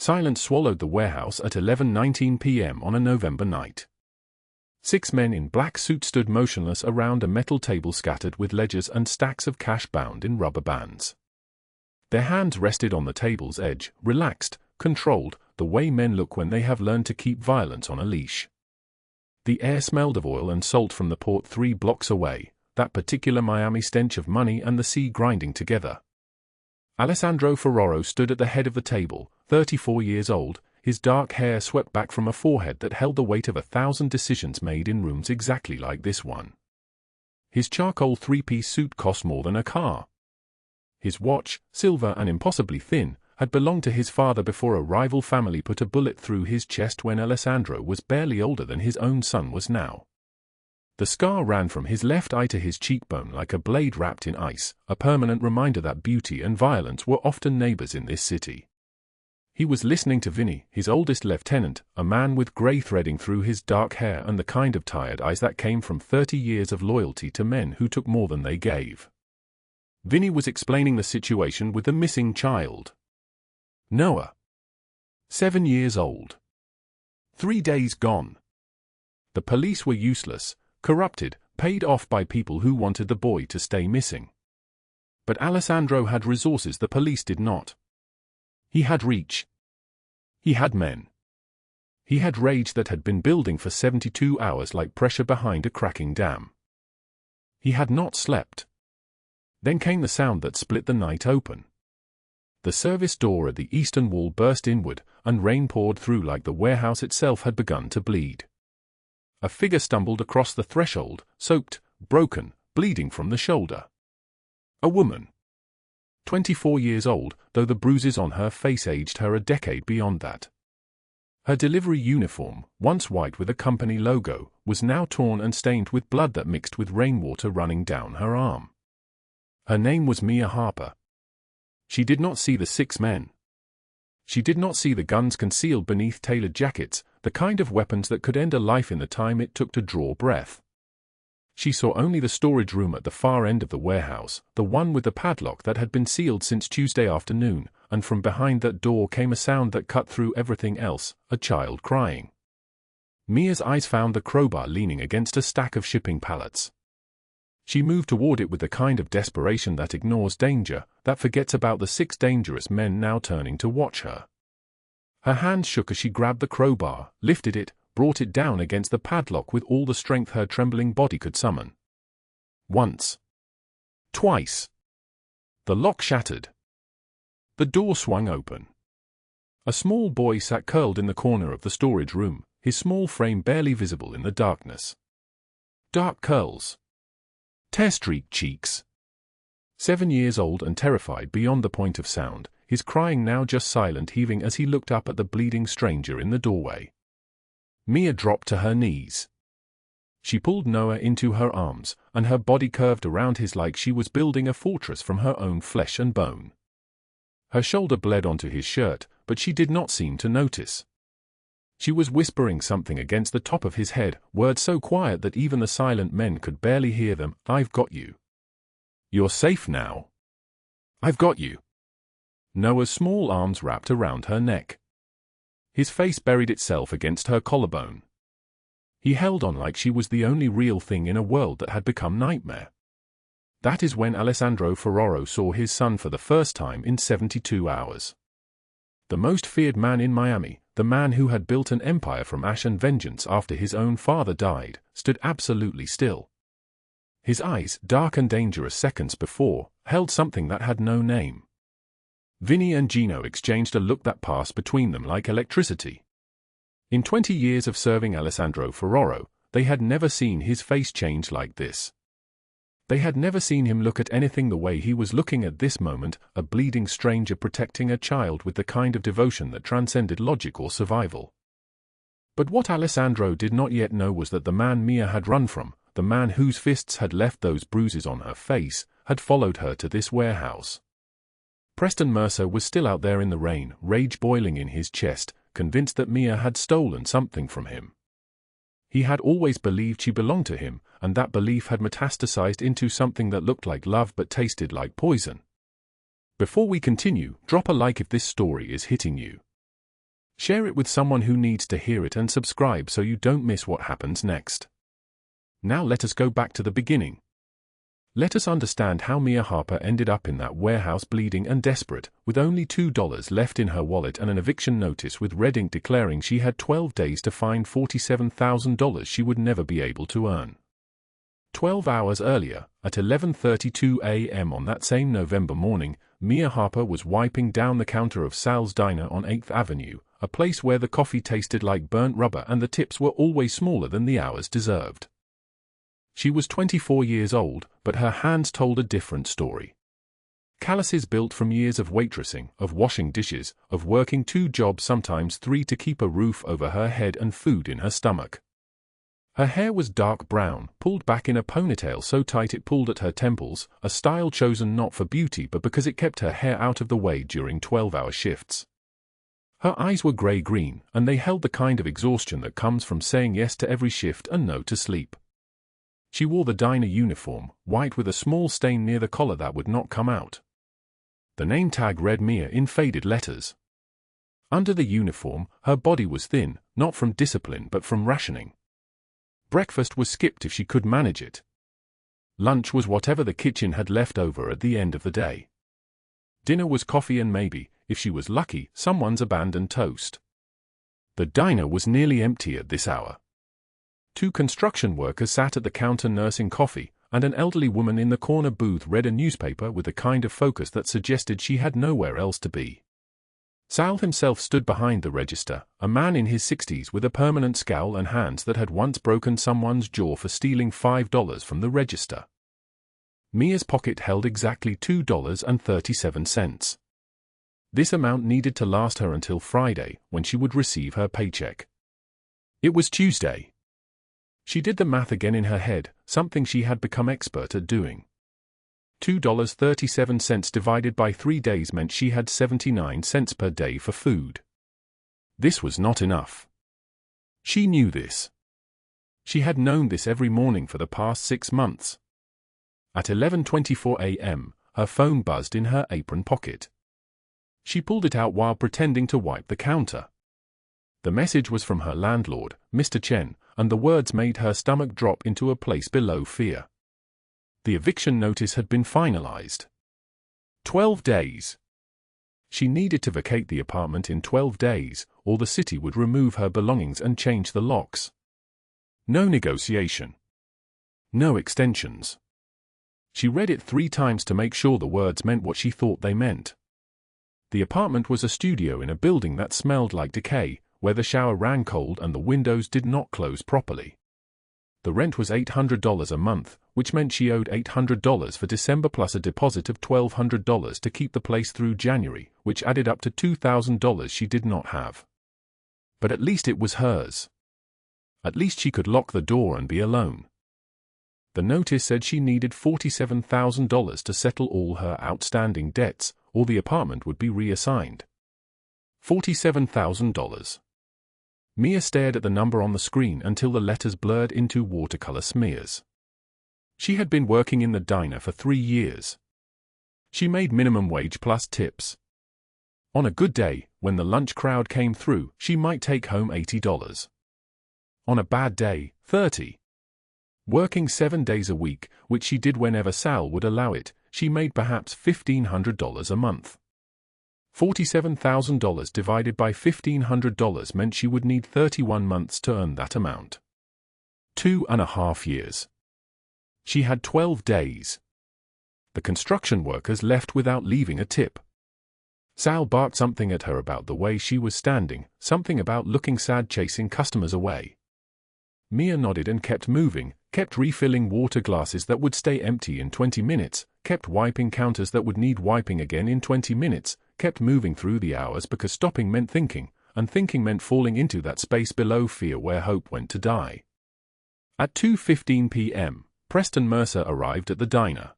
Silence swallowed the warehouse at 11:19 p.m. on a November night. 6 men in black suits stood motionless around a metal table scattered with ledgers and stacks of cash bound in rubber bands. Their hands rested on the table's edge, relaxed, controlled, the way men look when they have learned to keep violence on a leash. The air smelled of oil and salt from the port 3 blocks away, that particular Miami stench of money and the sea grinding together. Alessandro Ferraro stood at the head of the table, 34 years old, his dark hair swept back from a forehead that held the weight of 1,000 decisions made in rooms exactly like this one. His charcoal 3-piece suit cost more than a car. His watch, silver and impossibly thin, had belonged to his father before a rival family put a bullet through his chest when Alessandro was barely older than his own son was now. The scar ran from his left eye to his cheekbone like a blade wrapped in ice, a permanent reminder that beauty and violence were often neighbors in this city. He was listening to Vinny, his oldest lieutenant, a man with gray threading through his dark hair and the kind of tired eyes that came from 30 years of loyalty to men who took more than they gave. Vinny was explaining the situation with the missing child. Noah. 7 years old. 3 days gone. The police were useless, corrupted, paid off by people who wanted the boy to stay missing. But Alessandro had resources the police did not. He had reach. He had men. He had rage that had been building for 72 hours like pressure behind a cracking dam. He had not slept. Then came the sound that split the night open. The service door at the eastern wall burst inward, and rain poured through like the warehouse itself had begun to bleed. A figure stumbled across the threshold, soaked, broken, bleeding from the shoulder. A woman. 24 years old, though the bruises on her face aged her a decade beyond that. Her delivery uniform, once white with a company logo, was now torn and stained with blood that mixed with rainwater running down her arm. Her name was Mia Harper. She did not see the 6 men. She did not see the guns concealed beneath tailored jackets, the kind of weapons that could end a life in the time it took to draw breath. She saw only the storage room at the far end of the warehouse, the one with the padlock that had been sealed since Tuesday afternoon, and from behind that door came a sound that cut through everything else, a child crying. Mia's eyes found the crowbar leaning against a stack of shipping pallets. She moved toward it with the kind of desperation that ignores danger, that forgets about the 6 dangerous men now turning to watch her. Her hands shook as she grabbed the crowbar, lifted it, brought it down against the padlock with all the strength her trembling body could summon. Once. Twice. The lock shattered. The door swung open. A small boy sat curled in the corner of the storage room, his small frame barely visible in the darkness. Dark curls. Tear-streaked cheeks. 7 years old and terrified beyond the point of sound, his crying now just silent heaving as he looked up at the bleeding stranger in the doorway. Mia dropped to her knees. She pulled Noah into her arms, and her body curved around his like she was building a fortress from her own flesh and bone. Her shoulder bled onto his shirt, but she did not seem to notice. She was whispering something against the top of his head, words so quiet that even the silent men could barely hear them. "I've got you. You're safe now. I've got you." Noah's small arms wrapped around her neck. His face buried itself against her collarbone. He held on like she was the only real thing in a world that had become nightmare. That is when Alessandro Ferraro saw his son for the first time in 72 hours. The most feared man in Miami, the man who had built an empire from ash and vengeance after his own father died, stood absolutely still. His eyes, dark and dangerous seconds before, held something that had no name. Vinny and Gino exchanged a look that passed between them like electricity. In 20 years of serving Alessandro Ferraro, they had never seen his face change like this. They had never seen him look at anything the way he was looking at this moment, a bleeding stranger protecting a child with the kind of devotion that transcended logic or survival. But what Alessandro did not yet know was that the man Mia had run from, the man whose fists had left those bruises on her face, had followed her to this warehouse. Preston Mercer was still out there in the rain, rage boiling in his chest, convinced that Mia had stolen something from him. He had always believed she belonged to him, and that belief had metastasized into something that looked like love but tasted like poison. Before we continue, drop a like if this story is hitting you. Share it with someone who needs to hear it and subscribe so you don't miss what happens next. Now let us go back to the beginning. Let us understand how Mia Harper ended up in that warehouse bleeding and desperate, with only $2 left in her wallet and an eviction notice with red ink declaring she had 12 days to find $47,000 she would never be able to earn. 12 hours earlier, at 11:32 a.m. on that same November morning, Mia Harper was wiping down the counter of Sal's Diner on 8th Avenue, a place where the coffee tasted like burnt rubber and the tips were always smaller than the hours deserved. She was 24 years old, but her hands told a different story. Calluses built from years of waitressing, of washing dishes, of working 2 jobs, sometimes 3, to keep a roof over her head and food in her stomach. Her hair was dark brown, pulled back in a ponytail so tight it pulled at her temples, a style chosen not for beauty but because it kept her hair out of the way during 12-hour shifts. Her eyes were grey-green, and they held the kind of exhaustion that comes from saying yes to every shift and no to sleep. She wore the diner uniform, white with a small stain near the collar that would not come out. The name tag read Mia in faded letters. Under the uniform, her body was thin, not from discipline but from rationing. Breakfast was skipped if she could manage it. Lunch was whatever the kitchen had left over at the end of the day. Dinner was coffee and maybe, if she was lucky, someone's abandoned toast. The diner was nearly empty at this hour. 2 construction workers sat at the counter nursing coffee, and an elderly woman in the corner booth read a newspaper with a kind of focus that suggested she had nowhere else to be. Sal himself stood behind the register, a man in his 60s with a permanent scowl and hands that had once broken someone's jaw for stealing $5 from the register. Mia's pocket held exactly $2.37. This amount needed to last her until Friday, when she would receive her paycheck. It was Tuesday. She did the math again in her head, something she had become expert at doing. $2.37 divided by 3 days meant she had 79 cents per day for food. This was not enough. She knew this. She had known this every morning for the past 6 months. At 11:24 a.m., her phone buzzed in her apron pocket. She pulled it out while pretending to wipe the counter. The message was from her landlord, Mr. Chen, and the words made her stomach drop into a place below fear. The eviction notice had been finalized. 12 days. She needed to vacate the apartment in 12 days, or the city would remove her belongings and change the locks. No negotiation. No extensions. She read it 3 times to make sure the words meant what she thought they meant. The apartment was a studio in a building that smelled like decay, where the shower ran cold and the windows did not close properly. The rent was $800 a month, which meant she owed $800 for December plus a deposit of $1,200 to keep the place through January, which added up to $2,000 she did not have. But at least it was hers. At least she could lock the door and be alone. The notice said she needed $47,000 to settle all her outstanding debts, or the apartment would be reassigned. $47,000. Mia stared at the number on the screen until the letters blurred into watercolor smears. She had been working in the diner for 3 years. She made minimum wage plus tips. On a good day, when the lunch crowd came through, she might take home $80. On a bad day, $30. Working 7 days a week, which she did whenever Sal would allow it, she made perhaps $1,500 a month. $47,000 divided by $1,500 meant she would need 31 months to earn that amount. 2.5 years. She had 12 days. The construction workers left without leaving a tip. Sal barked something at her about the way she was standing, something about looking sad chasing customers away. Mia nodded and kept moving, kept refilling water glasses that would stay empty in 20 minutes, kept wiping counters that would need wiping again in 20 minutes, kept moving through the hours because stopping meant thinking, and thinking meant falling into that space below fear where hope went to die. At 2:15 p.m., Preston Mercer arrived at the diner.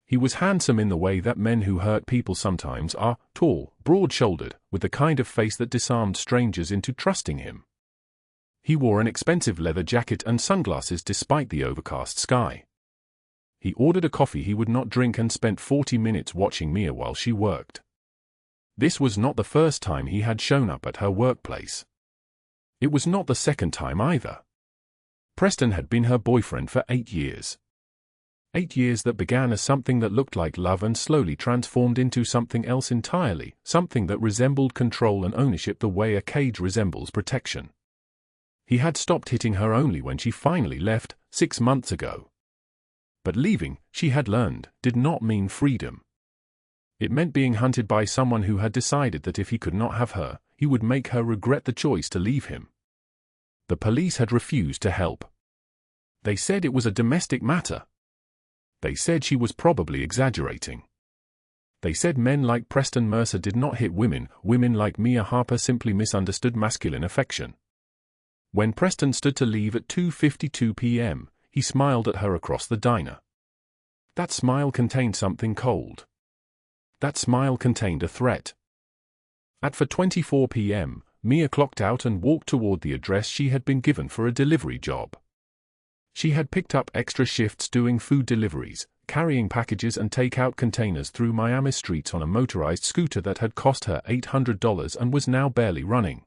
He was handsome in the way that men who hurt people sometimes are, tall, broad-shouldered, with the kind of face that disarmed strangers into trusting him. He wore an expensive leather jacket and sunglasses despite the overcast sky. He ordered a coffee he would not drink and spent 40 minutes watching Mia while she worked. This was not the first time he had shown up at her workplace. It was not the second time either. Preston had been her boyfriend for 8 years. 8 years that began as something that looked like love and slowly transformed into something else entirely, something that resembled control and ownership the way a cage resembles protection. He had stopped hitting her only when she finally left, 6 months ago. But leaving, she had learned, did not mean freedom. It meant being hunted by someone who had decided that if he could not have her, he would make her regret the choice to leave him. The police had refused to help. They said it was a domestic matter. They said she was probably exaggerating. They said men like Preston Mercer did not hit women, women like Mia Harper simply misunderstood masculine affection. When Preston stood to leave at 2:52 p.m., he smiled at her across the diner. That smile contained something cold. That smile contained a threat. At 4:24 p.m., Mia clocked out and walked toward the address she had been given for a delivery job. She had picked up extra shifts doing food deliveries, carrying packages and take-out containers through Miami streets on a motorized scooter that had cost her $800 and was now barely running.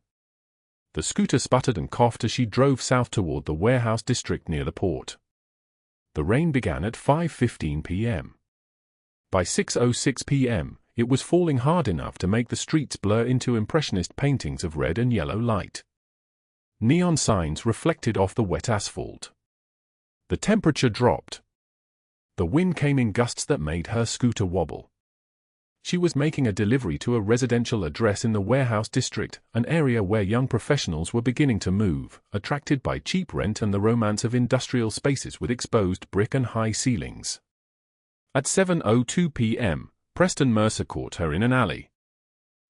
The scooter sputtered and coughed as she drove south toward the warehouse district near the port. The rain began at 5:15 p.m. By 6:06 p.m., it was falling hard enough to make the streets blur into impressionist paintings of red and yellow light. Neon signs reflected off the wet asphalt. The temperature dropped. The wind came in gusts that made her scooter wobble. She was making a delivery to a residential address in the warehouse district, an area where young professionals were beginning to move, attracted by cheap rent and the romance of industrial spaces with exposed brick and high ceilings. At 7:02 p.m., Preston Mercer caught her in an alley.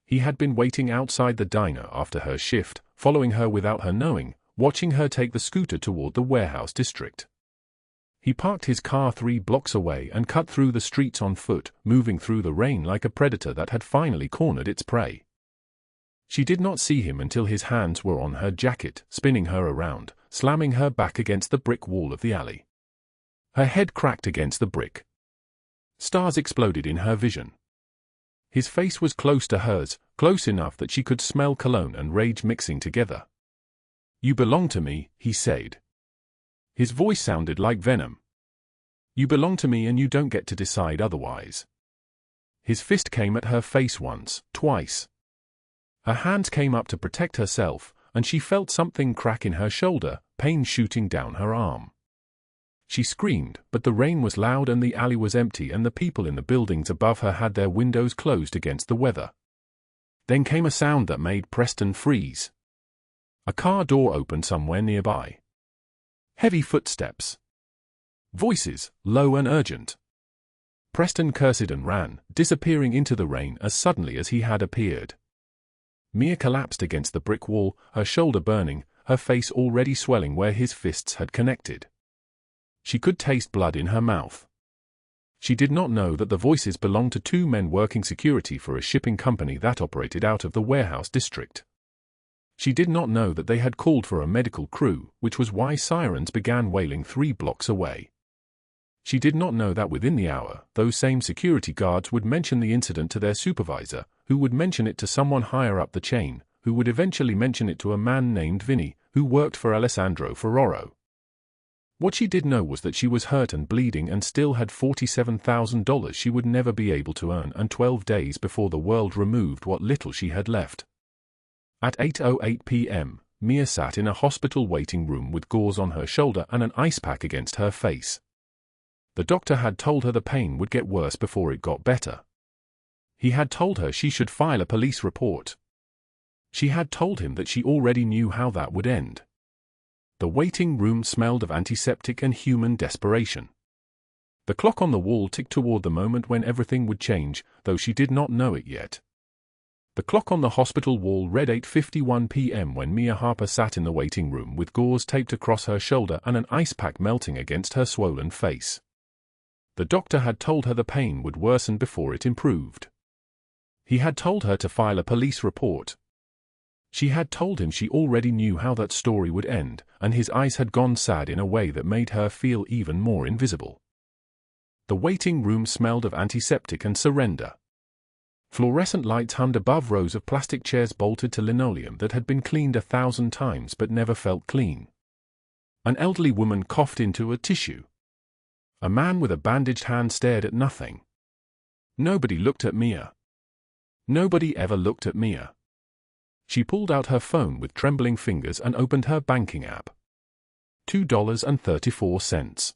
He had been waiting outside the diner after her shift, following her without her knowing, watching her take the scooter toward the warehouse district. He parked his car 3 blocks away and cut through the streets on foot, moving through the rain like a predator that had finally cornered its prey. She did not see him until his hands were on her jacket, spinning her around, slamming her back against the brick wall of the alley. Her head cracked against the brick. Stars exploded in her vision. His face was close to hers, close enough that she could smell cologne and rage mixing together. "You belong to me," he said. His voice sounded like venom. "You belong to me and you don't get to decide otherwise." His fist came at her face once, twice. Her hands came up to protect herself, and she felt something crack in her shoulder, pain shooting down her arm. She screamed, but the rain was loud and the alley was empty and the people in the buildings above her had their windows closed against the weather. Then came a sound that made Preston freeze. A car door opened somewhere nearby. Heavy footsteps. Voices, low and urgent. Preston cursed and ran, disappearing into the rain as suddenly as he had appeared. Mia collapsed against the brick wall, her shoulder burning, her face already swelling where his fists had connected. She could taste blood in her mouth. She did not know that the voices belonged to 2 men working security for a shipping company that operated out of the warehouse district. She did not know that they had called for a medical crew, which was why sirens began wailing 3 blocks away. She did not know that within the hour, those same security guards would mention the incident to their supervisor, who would mention it to someone higher up the chain, who would eventually mention it to a man named Vinny, who worked for Alessandro Ferraro. What she did know was that she was hurt and bleeding and still had $47,000 she would never be able to earn, and 12 days before the world removed what little she had left. At 8:08 p.m., Mia sat in a hospital waiting room with gauze on her shoulder and an ice pack against her face. The doctor had told her the pain would get worse before it got better. He had told her she should file a police report. She had told him that she already knew how that would end. The waiting room smelled of antiseptic and human desperation. The clock on the wall ticked toward the moment when everything would change, though she did not know it yet. The clock on the hospital wall read 8:51 p.m. when Mia Harper sat in the waiting room with gauze taped across her shoulder and an ice pack melting against her swollen face. The doctor had told her the pain would worsen before it improved. He had told her to file a police report. She had told him she already knew how that story would end, and his eyes had gone sad in a way that made her feel even more invisible. The waiting room smelled of antiseptic and surrender. Fluorescent lights hummed above rows of plastic chairs bolted to linoleum that had been cleaned 1,000 times but never felt clean. An elderly woman coughed into a tissue. A man with a bandaged hand stared at nothing. Nobody looked at Mia. Nobody ever looked at Mia. She pulled out her phone with trembling fingers and opened her banking app. $2.34.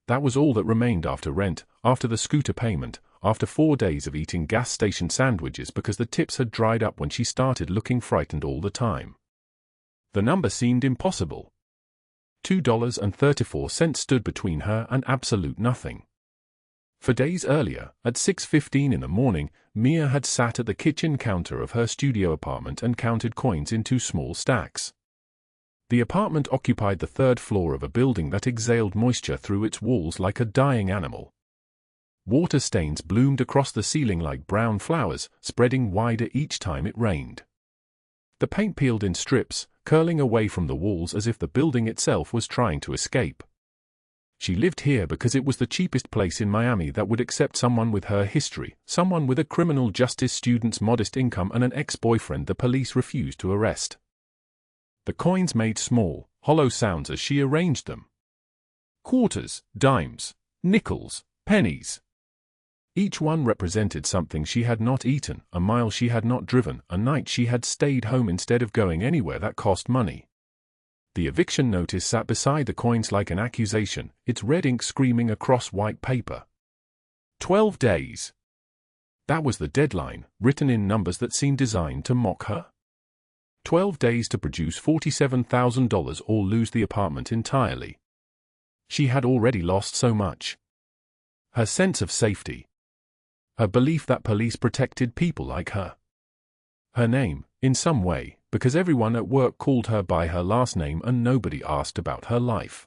That was all that remained after rent, after the scooter payment, after 4 days of eating gas station sandwiches because the tips had dried up when she started looking frightened all the time. The number seemed impossible. $2.34 stood between her and absolute nothing. For days earlier, at 6:15 in the morning, Mia had sat at the kitchen counter of her studio apartment and counted coins in 2 small stacks. The apartment occupied the 3rd floor of a building that exhaled moisture through its walls like a dying animal. Water stains bloomed across the ceiling like brown flowers, spreading wider each time it rained. The paint peeled in strips, curling away from the walls as if the building itself was trying to escape. She lived here because it was the cheapest place in Miami that would accept someone with her history, someone with a criminal justice student's modest income and an ex-boyfriend the police refused to arrest. The coins made small, hollow sounds as she arranged them. Quarters, dimes, nickels, pennies. Each one represented something she had not eaten, a mile she had not driven, a night she had stayed home instead of going anywhere that cost money. The eviction notice sat beside the coins like an accusation, its red ink screaming across white paper. 12 days. That was the deadline, written in numbers that seemed designed to mock her. 12 days to produce $47,000 or lose the apartment entirely. She had already lost so much. Her sense of safety. Her belief that police protected people like her. Her name, in some way, because everyone at work called her by her last name and nobody asked about her life.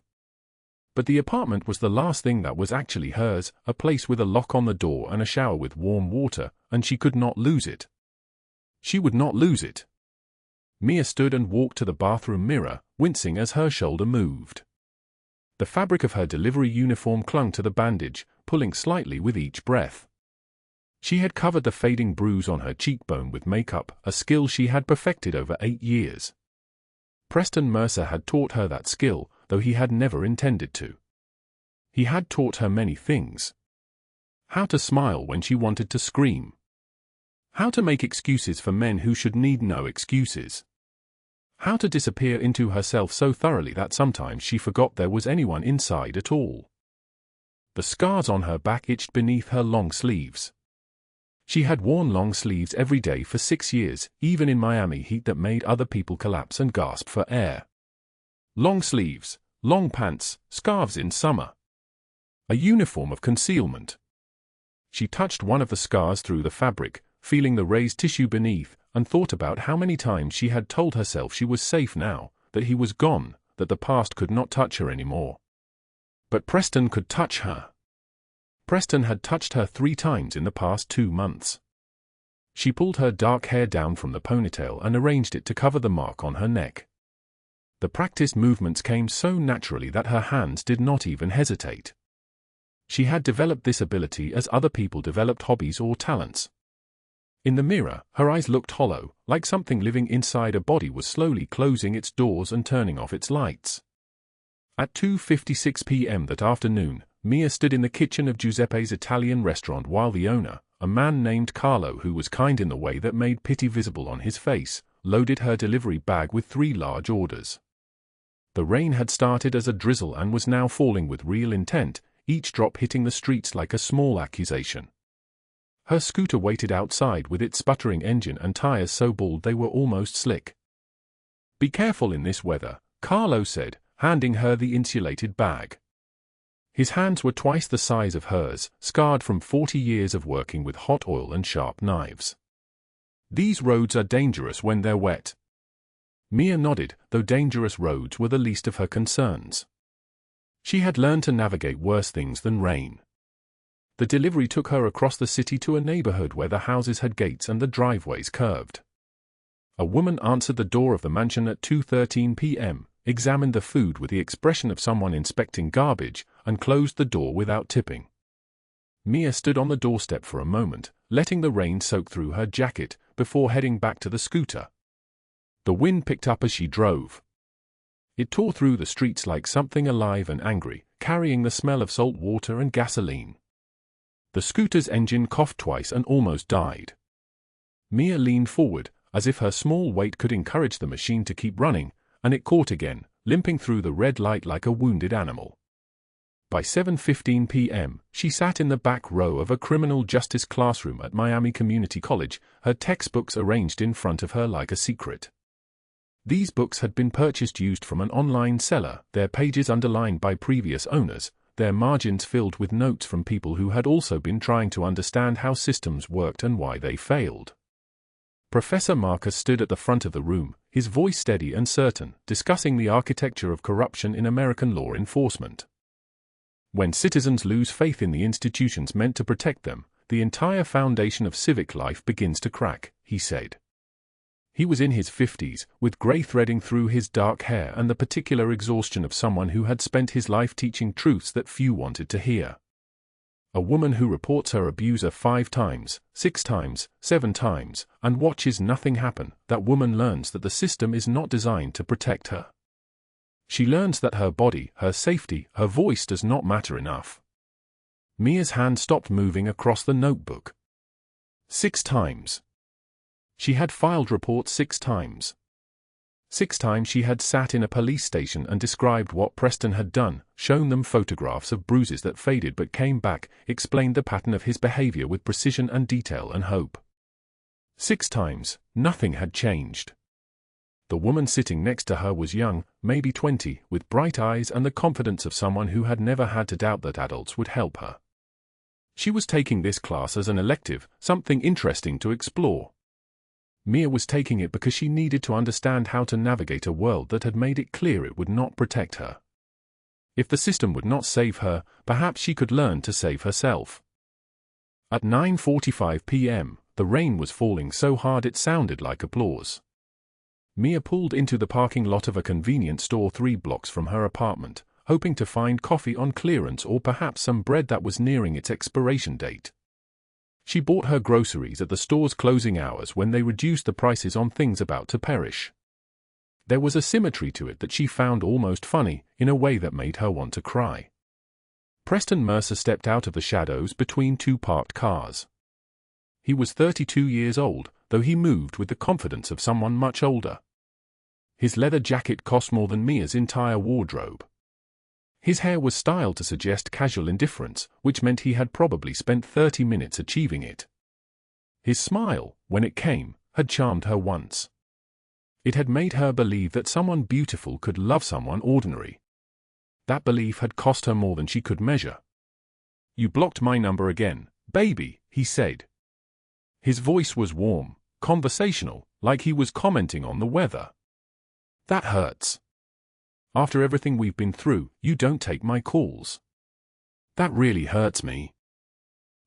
But the apartment was the last thing that was actually hers, a place with a lock on the door and a shower with warm water, and she could not lose it. She would not lose it. Mia stood and walked to the bathroom mirror, wincing as her shoulder moved. The fabric of her delivery uniform clung to the bandage, pulling slightly with each breath. She had covered the fading bruise on her cheekbone with makeup, a skill she had perfected over 8 years. Preston Mercer had taught her that skill, though he had never intended to. He had taught her many things. How to smile when she wanted to scream. How to make excuses for men who should need no excuses. How to disappear into herself so thoroughly that sometimes she forgot there was anyone inside at all. The scars on her back itched beneath her long sleeves. She had worn long sleeves every day for 6 years, even in Miami heat that made other people collapse and gasp for air. Long sleeves, long pants, scarves in summer. A uniform of concealment. She touched one of the scars through the fabric, feeling the raised tissue beneath, and thought about how many times she had told herself she was safe now, that he was gone, that the past could not touch her anymore. But Preston could touch her. Preston had touched her 3 times in the past 2 months. She pulled her dark hair down from the ponytail and arranged it to cover the mark on her neck. The practiced movements came so naturally that her hands did not even hesitate. She had developed this ability as other people developed hobbies or talents. In the mirror, her eyes looked hollow, like something living inside a body was slowly closing its doors and turning off its lights. At 2:56 p.m. that afternoon, Mia stood in the kitchen of Giuseppe's Italian restaurant while the owner, a man named Carlo who was kind in the way that made pity visible on his face, loaded her delivery bag with 3 large orders. The rain had started as a drizzle and was now falling with real intent, each drop hitting the streets like a small accusation. Her scooter waited outside with its sputtering engine and tires so bald they were almost slick. "Be careful in this weather," Carlo said, handing her the insulated bag. His hands were twice the size of hers, scarred from 40 years of working with hot oil and sharp knives. "These roads are dangerous when they're wet." Mia nodded, though dangerous roads were the least of her concerns. She had learned to navigate worse things than rain. The delivery took her across the city to a neighborhood where the houses had gates and the driveways curved. A woman answered the door of the mansion at 2:13 p.m., examined the food with the expression of someone inspecting garbage, and closed the door without tipping. Mia stood on the doorstep for a moment, letting the rain soak through her jacket before heading back to the scooter. The wind picked up as she drove. It tore through the streets like something alive and angry, carrying the smell of salt water and gasoline. The scooter's engine coughed twice and almost died. Mia leaned forward, as if her small weight could encourage the machine to keep running, and it caught again, limping through the red light like a wounded animal. By 7:15 p.m., she sat in the back row of a criminal justice classroom at Miami Community College, her textbooks arranged in front of her like a secret. These books had been purchased used from an online seller, their pages underlined by previous owners, their margins filled with notes from people who had also been trying to understand how systems worked and why they failed. Professor Marcus stood at the front of the room, his voice steady and certain, discussing the architecture of corruption in American law enforcement. When citizens lose faith in the institutions meant to protect them, the entire foundation of civic life begins to crack, he said. He was in his 50s, with grey threading through his dark hair and the particular exhaustion of someone who had spent his life teaching truths that few wanted to hear. A woman who reports her abuser 5 times, 6 times, 7 times, and watches nothing happen, that woman learns that the system is not designed to protect her. She learns that her body, her safety, her voice does not matter enough. Mia's hand stopped moving across the notebook. 6 times. She had filed reports 6 times. 6 times she had sat in a police station and described what Preston had done, shown them photographs of bruises that faded but came back, explained the pattern of his behavior with precision and detail and hope. 6 times, nothing had changed. The woman sitting next to her was young, maybe 20, with bright eyes and the confidence of someone who had never had to doubt that adults would help her. She was taking this class as an elective, something interesting to explore. Mia was taking it because she needed to understand how to navigate a world that had made it clear it would not protect her. If the system would not save her, perhaps she could learn to save herself. At 9:45 p.m., the rain was falling so hard it sounded like applause. Mia pulled into the parking lot of a convenience store 3 blocks from her apartment, hoping to find coffee on clearance or perhaps some bread that was nearing its expiration date. She bought her groceries at the store's closing hours when they reduced the prices on things about to perish. There was a symmetry to it that she found almost funny, in a way that made her want to cry. Preston Mercer stepped out of the shadows between 2 parked cars. He was 32 years old, though he moved with the confidence of someone much older. His leather jacket cost more than Mia's entire wardrobe. His hair was styled to suggest casual indifference, which meant he had probably spent 30 minutes achieving it. His smile, when it came, had charmed her once. It had made her believe that someone beautiful could love someone ordinary. That belief had cost her more than she could measure. "You blocked my number again, baby," he said. His voice was warm, conversational, like he was commenting on the weather. "That hurts. After everything we've been through, you don't take my calls. That really hurts me."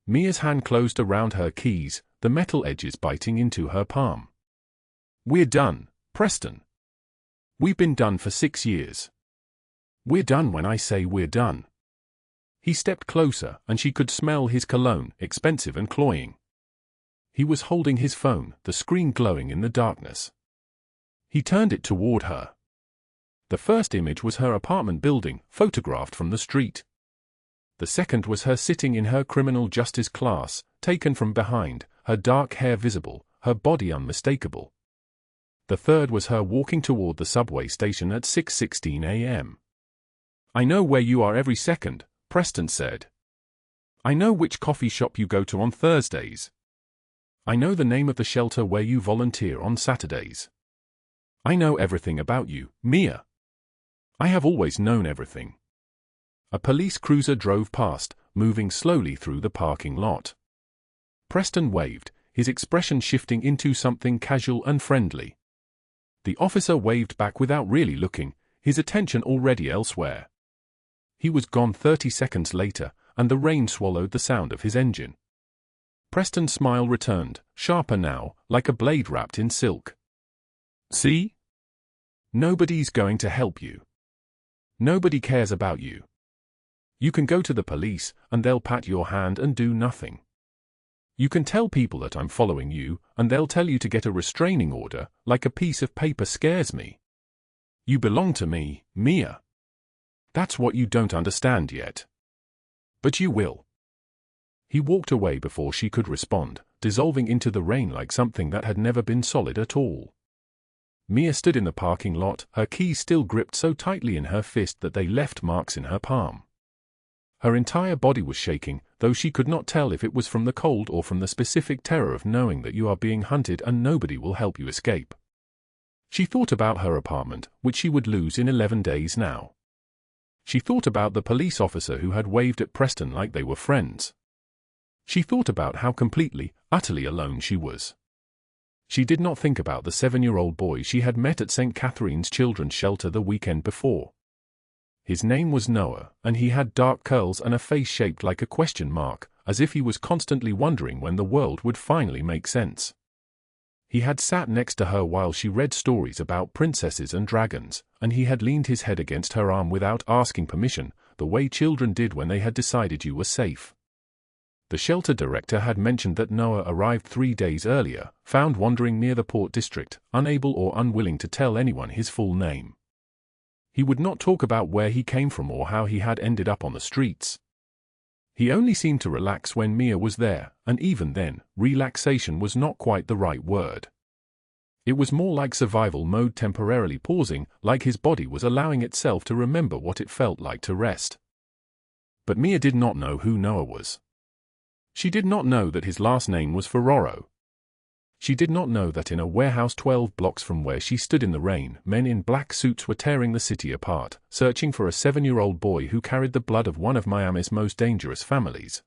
Mia's hand closed around her keys, the metal edges biting into her palm. "We're done, Preston. We've been done for 6 years. We're done when I say we're done." He stepped closer, and she could smell his cologne, expensive and cloying. He was holding his phone, the screen glowing in the darkness. He turned it toward her. The first image was her apartment building, photographed from the street. The second was her sitting in her criminal justice class, taken from behind, her dark hair visible, her body unmistakable. The third was her walking toward the subway station at 6:16 a.m. "I know where you are every second," Preston said. "I know which coffee shop you go to on Thursdays. I know the name of the shelter where you volunteer on Saturdays. I know everything about you, Mia. I have always known everything." A police cruiser drove past, moving slowly through the parking lot. Preston waved, his expression shifting into something casual and friendly. The officer waved back without really looking, his attention already elsewhere. He was gone 30 seconds later, and the rain swallowed the sound of his engine. Preston's smile returned, sharper now, like a blade wrapped in silk. "See? Nobody's going to help you. Nobody cares about you. You can go to the police, and they'll pat your hand and do nothing. You can tell people that I'm following you, and they'll tell you to get a restraining order, like a piece of paper scares me. You belong to me, Mia. That's what you don't understand yet. But you will. He walked away before she could respond, dissolving into the rain like something that had never been solid at all. Mia stood in the parking lot, her keys still gripped so tightly in her fist that they left marks in her palm. Her entire body was shaking, though she could not tell if it was from the cold or from the specific terror of knowing that you are being hunted and nobody will help you escape. She thought about her apartment, which she would lose in 11 days now. She thought about the police officer who had waved at Preston like they were friends. She thought about how completely, utterly alone she was. She did not think about the 7-year-old boy she had met at St. Catherine's Children's Shelter the weekend before. His name was Noah, and he had dark curls and a face shaped like a question mark, as if he was constantly wondering when the world would finally make sense. He had sat next to her while she read stories about princesses and dragons, and he had leaned his head against her arm without asking permission, the way children did when they had decided you were safe. The shelter director had mentioned that Noah arrived 3 days earlier, found wandering near the Port District, unable or unwilling to tell anyone his full name. He would not talk about where he came from or how he had ended up on the streets. He only seemed to relax when Mia was there, and even then, relaxation was not quite the right word. It was more like survival mode temporarily pausing, like his body was allowing itself to remember what it felt like to rest. But Mia did not know who Noah was. She did not know that his last name was Ferraro. She did not know that in a warehouse 12 blocks from where she stood in the rain, men in black suits were tearing the city apart, searching for a 7-year-old boy who carried the blood of one of Miami's most dangerous families.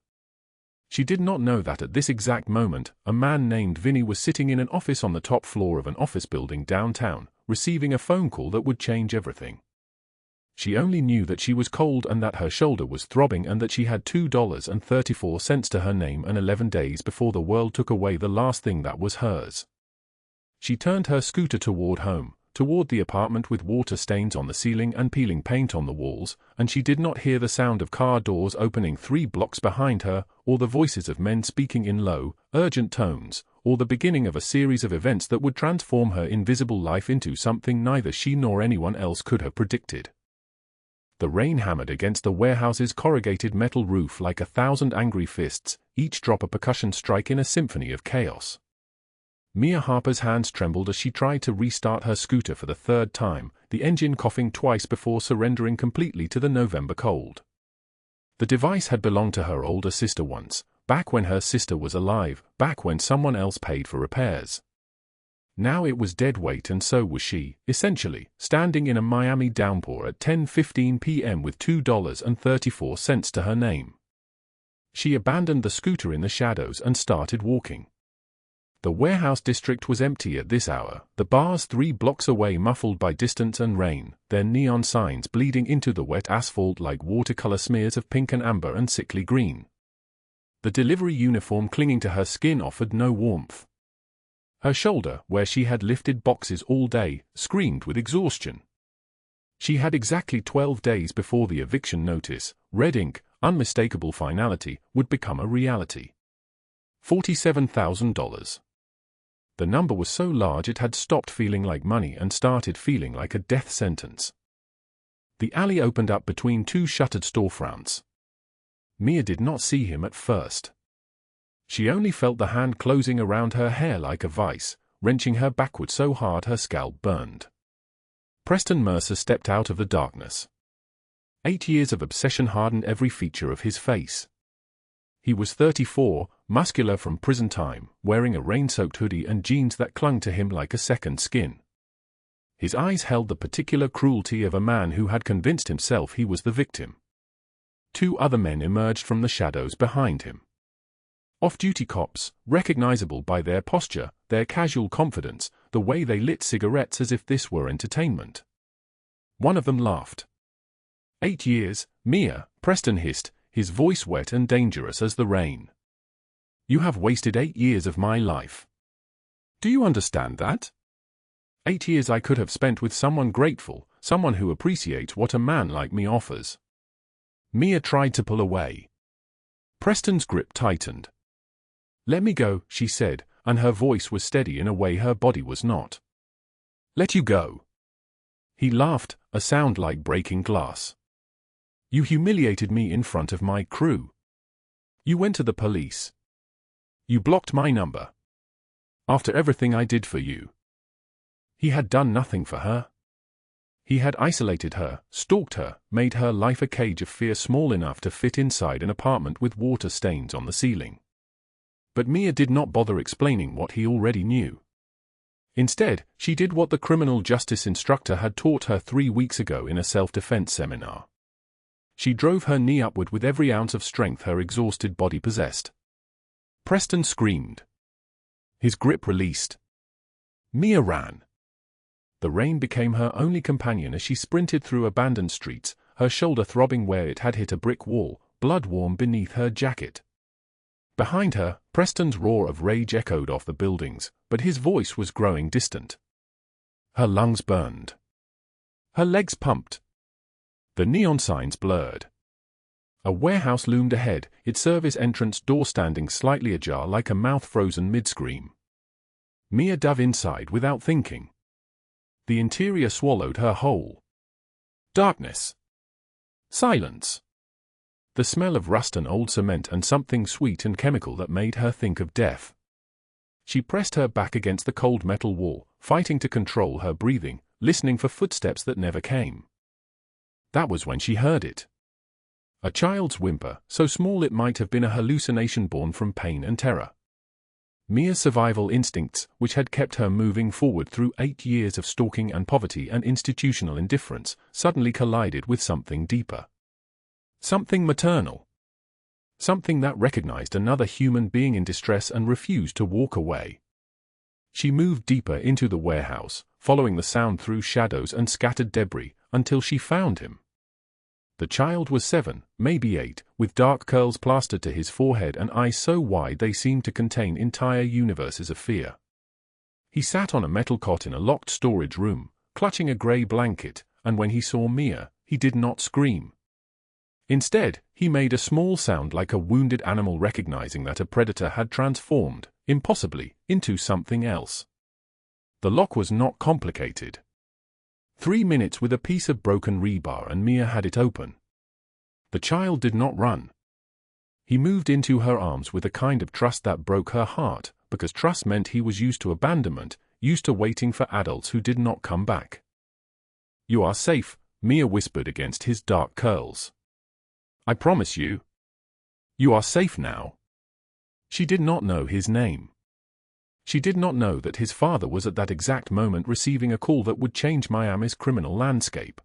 She did not know that at this exact moment, a man named Vinny was sitting in an office on the top floor of an office building downtown, receiving a phone call that would change everything. She only knew that she was cold and that her shoulder was throbbing and that she had $2.34 to her name and 11 days before the world took away the last thing that was hers. She turned her scooter toward home, toward the apartment with water stains on the ceiling and peeling paint on the walls, and she did not hear the sound of car doors opening 3 blocks behind her, or the voices of men speaking in low, urgent tones, or the beginning of a series of events that would transform her invisible life into something neither she nor anyone else could have predicted. The rain hammered against the warehouse's corrugated metal roof like 1,000 angry fists, each drop a percussion strike in a symphony of chaos. Mia Harper's hands trembled as she tried to restart her scooter for the 3rd time, the engine coughing twice before surrendering completely to the November cold. The device had belonged to her older sister once, back when her sister was alive, back when someone else paid for repairs. Now it was dead weight and so was she, essentially, standing in a Miami downpour at 10:15 p.m. with $2.34 to her name. She abandoned the scooter in the shadows and started walking. The warehouse district was empty at this hour, the bars 3 blocks away muffled by distance and rain, their neon signs bleeding into the wet asphalt like watercolor smears of pink and amber and sickly green. The delivery uniform clinging to her skin offered no warmth. Her shoulder, where she had lifted boxes all day, screamed with exhaustion. She had exactly 12 days before the eviction notice, red ink, unmistakable finality, would become a reality. $47,000. The number was so large it had stopped feeling like money and started feeling like a death sentence. The alley opened up between 2 shuttered storefronts. Mia did not see him at first. She only felt the hand closing around her hair like a vice, wrenching her backward so hard her scalp burned. Preston Mercer stepped out of the darkness. 8 years of obsession hardened every feature of his face. He was 34, muscular from prison time, wearing a rain-soaked hoodie and jeans that clung to him like a second skin. His eyes held the particular cruelty of a man who had convinced himself he was the victim. 2 other men emerged from the shadows behind him. Off-duty cops, recognizable by their posture, their casual confidence, the way they lit cigarettes as if this were entertainment. One of them laughed. 8 years, Mia, Preston hissed, his voice wet and dangerous as the rain. You have wasted 8 years of my life. Do you understand that? 8 years I could have spent with someone grateful, someone who appreciates what a man like me offers. Mia tried to pull away. Preston's grip tightened. "Let me go," she said, and her voice was steady in a way her body was not. "Let you go?" He laughed, a sound like breaking glass. "You humiliated me in front of my crew. You went to the police. You blocked my number. After everything I did for you." He had done nothing for her. He had isolated her, stalked her, made her life a cage of fear small enough to fit inside an apartment with water stains on the ceiling. But Mia did not bother explaining what he already knew. Instead, she did what the criminal justice instructor had taught her 3 weeks ago in a self-defense seminar. She drove her knee upward with every ounce of strength her exhausted body possessed. Preston screamed. His grip released. Mia ran. The rain became her only companion as she sprinted through abandoned streets, her shoulder throbbing where it had hit a brick wall, blood warm beneath her jacket. Behind her, Preston's roar of rage echoed off the buildings, but his voice was growing distant. Her lungs burned. Her legs pumped. The neon signs blurred. A warehouse loomed ahead, its service entrance door standing slightly ajar like a mouth frozen mid-scream. Mia dove inside without thinking. The interior swallowed her whole. Darkness. Silence. The smell of rust and old cement and something sweet and chemical that made her think of death. She pressed her back against the cold metal wall, fighting to control her breathing, listening for footsteps that never came. That was when she heard it. A child's whimper, so small it might have been a hallucination born from pain and terror. Mia's survival instincts, which had kept her moving forward through 8 years of stalking and poverty and institutional indifference, suddenly collided with something deeper. Something maternal. Something that recognized another human being in distress and refused to walk away. She moved deeper into the warehouse, following the sound through shadows and scattered debris, until she found him. The child was 7, maybe 8, with dark curls plastered to his forehead and eyes so wide they seemed to contain entire universes of fear. He sat on a metal cot in a locked storage room, clutching a grey blanket, and when he saw Mia, he did not scream. Instead, he made a small sound like a wounded animal recognizing that a predator had transformed, impossibly, into something else. The lock was not complicated. 3 minutes with a piece of broken rebar and Mia had it open. The child did not run. He moved into her arms with a kind of trust that broke her heart, because trust meant he was used to abandonment, used to waiting for adults who did not come back. "You are safe," Mia whispered against his dark curls. "I promise you. You are safe now." She did not know his name. She did not know that his father was at that exact moment receiving a call that would change Miami's criminal landscape.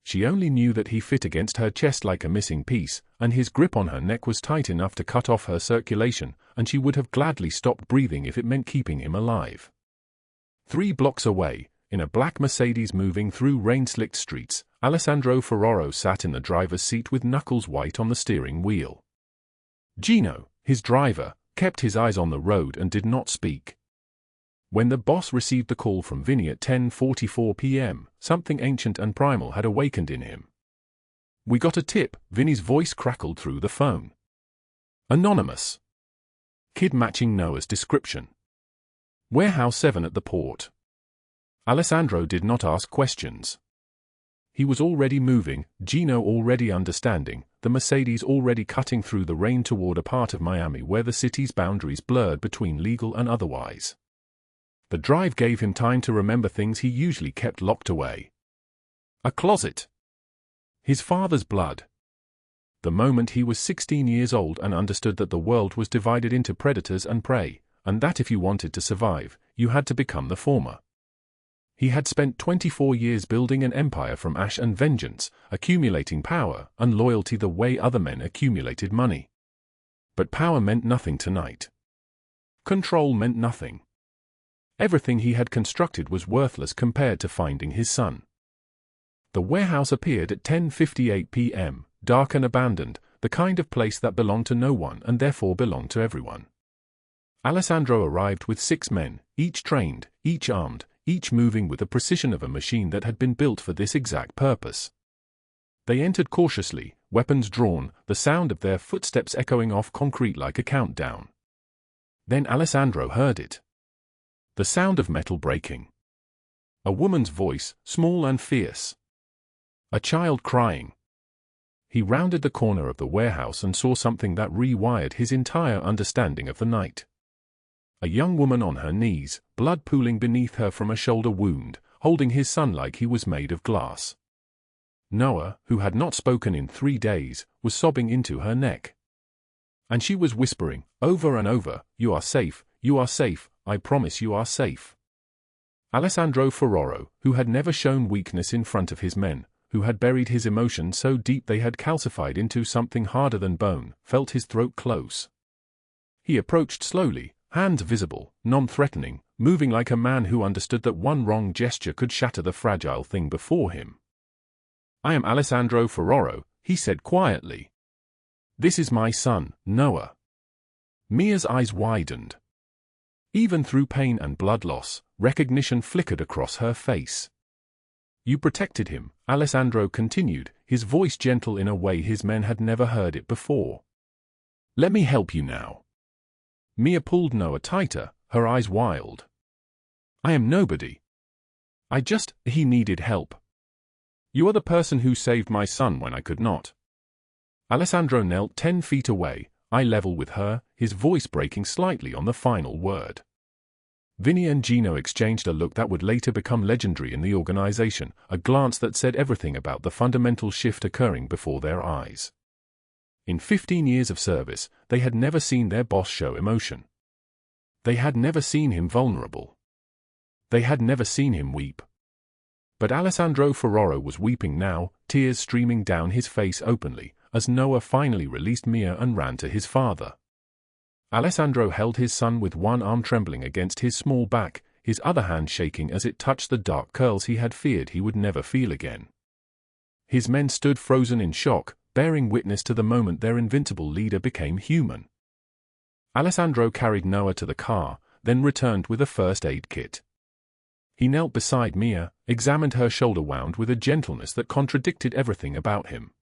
She only knew that he fit against her chest like a missing piece, and his grip on her neck was tight enough to cut off her circulation, and she would have gladly stopped breathing if it meant keeping him alive. 3 blocks away, in a black Mercedes moving through rain-slicked streets, Alessandro Ferraro sat in the driver's seat with knuckles white on the steering wheel. Gino, his driver, kept his eyes on the road and did not speak. When the boss received the call from Vinny at 10:44 p.m., something ancient and primal had awakened in him. "We got a tip," Vinny's voice crackled through the phone. "Anonymous. Kid matching Noah's description. Warehouse 7 at the port." Alessandro did not ask questions. He was already moving, Gino already understanding, the Mercedes already cutting through the rain toward a part of Miami where the city's boundaries blurred between legal and otherwise. The drive gave him time to remember things he usually kept locked away. A closet. His father's blood. The moment he was 16 years old and understood that the world was divided into predators and prey, and that if you wanted to survive, you had to become the former. He had spent 24 years building an empire from ash and vengeance, accumulating power and loyalty the way other men accumulated money. But power meant nothing tonight. Control meant nothing. Everything he had constructed was worthless compared to finding his son. The warehouse appeared at 10:58 p.m., dark and abandoned, the kind of place that belonged to no one and therefore belonged to everyone. Alessandro arrived with 6 men, each trained, each armed, each moving with the precision of a machine that had been built for this exact purpose. They entered cautiously, weapons drawn, the sound of their footsteps echoing off concrete like a countdown. Then Alessandro heard it. The sound of metal breaking. A woman's voice, small and fierce. A child crying. He rounded the corner of the warehouse and saw something that rewired his entire understanding of the night. A young woman on her knees, blood pooling beneath her from a shoulder wound, holding his son like he was made of glass. Noah, who had not spoken in 3 days, was sobbing into her neck. And she was whispering, over and over, "You are safe, I promise you are safe." Alessandro Ferraro, who had never shown weakness in front of his men, who had buried his emotions so deep they had calcified into something harder than bone, felt his throat close. He approached slowly, hands visible, non-threatening, moving like a man who understood that one wrong gesture could shatter the fragile thing before him. "I am Alessandro Ferraro," he said quietly. "This is my son, Noah." Mia's eyes widened. Even through pain and blood loss, recognition flickered across her face. "You protected him," Alessandro continued, his voice gentle in a way his men had never heard it before. "Let me help you now." Mia pulled Noah tighter, her eyes wild. "I am nobody. He needed help. You are the person who saved my son when I could not." Alessandro knelt 10 feet away, eye level with her, his voice breaking slightly on the final word. Vinny and Gino exchanged a look that would later become legendary in the organization, a glance that said everything about the fundamental shift occurring before their eyes. In 15 years of service, they had never seen their boss show emotion. They had never seen him vulnerable. They had never seen him weep. But Alessandro Ferraro was weeping now, tears streaming down his face openly, as Noah finally released Mia and ran to his father. Alessandro held his son with one arm trembling against his small back, his other hand shaking as it touched the dark curls he had feared he would never feel again. His men stood frozen in shock, bearing witness to the moment their invincible leader became human. Alessandro carried Noah to the car, then returned with a first aid kit. He knelt beside Mia, examined her shoulder wound with a gentleness that contradicted everything about him.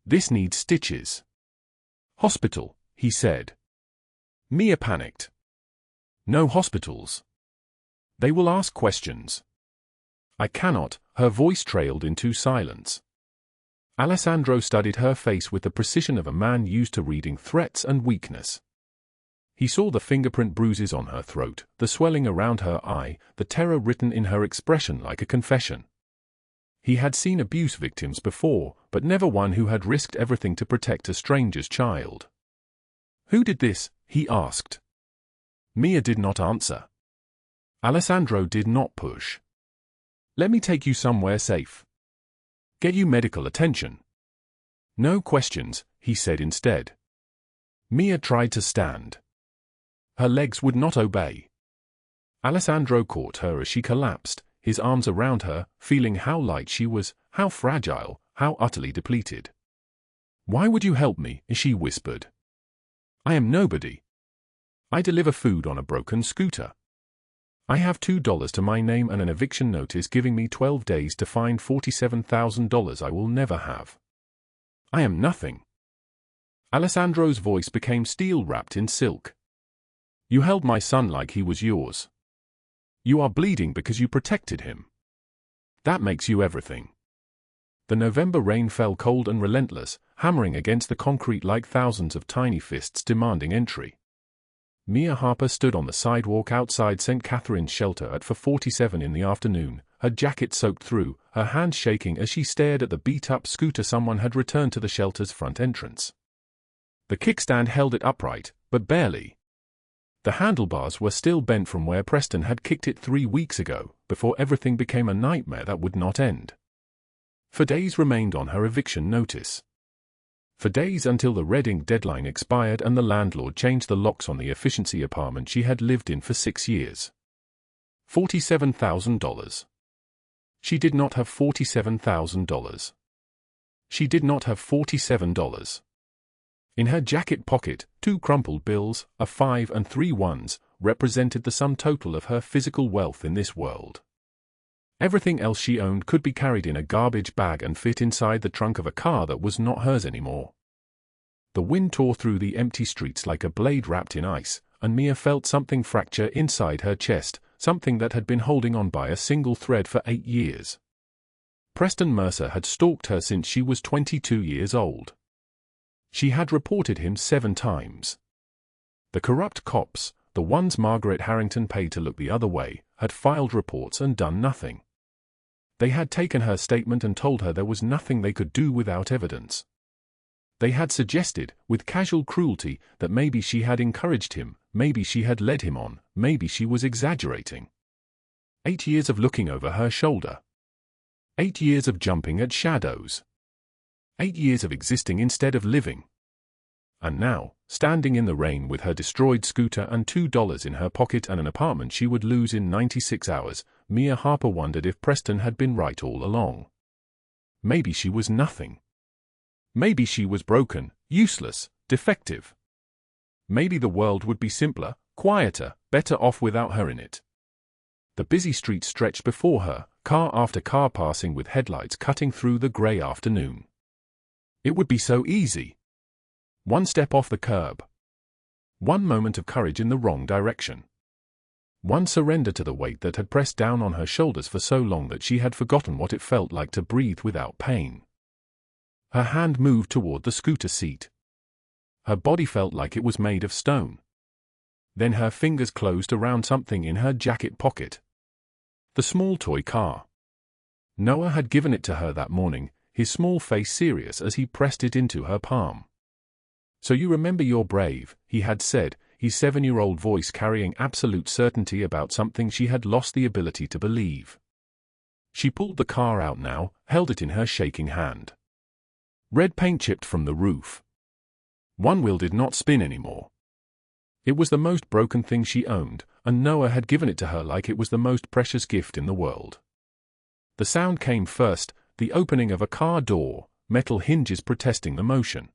"This needs stitches." "Hospital," he said. Mia panicked. "No hospitals. They will ask questions." "I cannot," her voice trailed into silence. Alessandro studied her face with the precision of a man used to reading threats and weakness. He saw the fingerprint bruises on her throat, the swelling around her eye, the terror written in her expression like a confession. He had seen abuse victims before, but never one who had risked everything to protect a stranger's child. "Who did this?" he asked. Mia did not answer. Alessandro did not push. "Let me take you somewhere safe. Get you medical attention." "No questions," he said instead. Mia tried to stand. Her legs would not obey. Alessandro caught her as she collapsed, his arms around her, feeling how light she was, how fragile, how utterly depleted. "Why would you help me?" she whispered. "I am nobody. I deliver food on a broken scooter. I have $2 to my name and an eviction notice giving me 12 days to find $47,000 I will never have. I am nothing." Alessandro's voice became steel wrapped in silk. "You held my son like he was yours. You are bleeding because you protected him. That makes you everything." The November rain fell cold and relentless, hammering against the concrete like thousands of tiny fists demanding entry. Mia Harper stood on the sidewalk outside St. Catherine's shelter at 4:47 in the afternoon, her jacket soaked through, her hands shaking as she stared at the beat-up scooter someone had returned to the shelter's front entrance. The kickstand held it upright, but barely. The handlebars were still bent from where Preston had kicked it 3 weeks ago, before everything became a nightmare that would not end. For days remained on her eviction notice. For days until the red ink deadline expired and the landlord changed the locks on the efficiency apartment she had lived in for 6 years. $47,000. She did not have $47,000. She did not have $47. In her jacket pocket, 2 crumpled bills, a 5 and 3 ones, represented the sum total of her physical wealth in this world. Everything else she owned could be carried in a garbage bag and fit inside the trunk of a car that was not hers anymore. The wind tore through the empty streets like a blade wrapped in ice, and Mia felt something fracture inside her chest, something that had been holding on by a single thread for 8 years. Preston Mercer had stalked her since she was 22 years old. She had reported him 7 times. The corrupt cops, the ones Margaret Harrington paid to look the other way, had filed reports and done nothing. They had taken her statement and told her there was nothing they could do without evidence. They had suggested, with casual cruelty, that maybe she had encouraged him, maybe she had led him on, maybe she was exaggerating. 8 years of looking over her shoulder. 8 years of jumping at shadows. 8 years of existing instead of living. And now, standing in the rain with her destroyed scooter and $2 in her pocket and an apartment she would lose in 96 hours, Mia Harper wondered if Preston had been right all along. Maybe she was nothing. Maybe she was broken, useless, defective. Maybe the world would be simpler, quieter, better off without her in it. The busy street stretched before her, car after car passing with headlights cutting through the grey afternoon. It would be so easy. One step off the curb. One moment of courage in the wrong direction. One surrender to the weight that had pressed down on her shoulders for so long that she had forgotten what it felt like to breathe without pain. Her hand moved toward the scooter seat. Her body felt like it was made of stone. Then her fingers closed around something in her jacket pocket. The small toy car. Noah had given it to her that morning, his small face serious as he pressed it into her palm. "So you remember you're brave," he had said, his 7-year-old voice carrying absolute certainty about something she had lost the ability to believe. She pulled the car out now, held it in her shaking hand. Red paint chipped from the roof. One wheel did not spin anymore. It was the most broken thing she owned, and Noah had given it to her like it was the most precious gift in the world. The sound came first, the opening of a car door, metal hinges protesting the motion.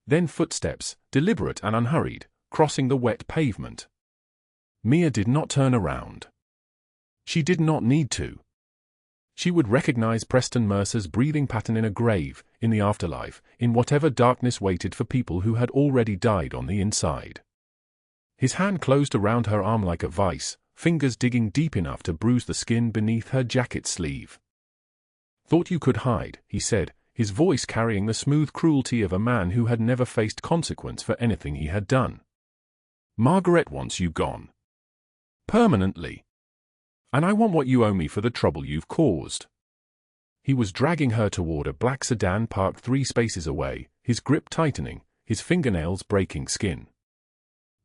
Then footsteps, deliberate and unhurried, crossing the wet pavement. Mia did not turn around. She did not need to. She would recognize Preston Mercer's breathing pattern in a grave, in the afterlife, in whatever darkness waited for people who had already died on the inside. His hand closed around her arm like a vice, fingers digging deep enough to bruise the skin beneath her jacket sleeve. "Thought you could hide," he said, his voice carrying the smooth cruelty of a man who had never faced consequence for anything he had done. "Margaret wants you gone. Permanently. And I want what you owe me for the trouble you've caused." He was dragging her toward a black sedan parked 3 spaces away, his grip tightening, his fingernails breaking skin.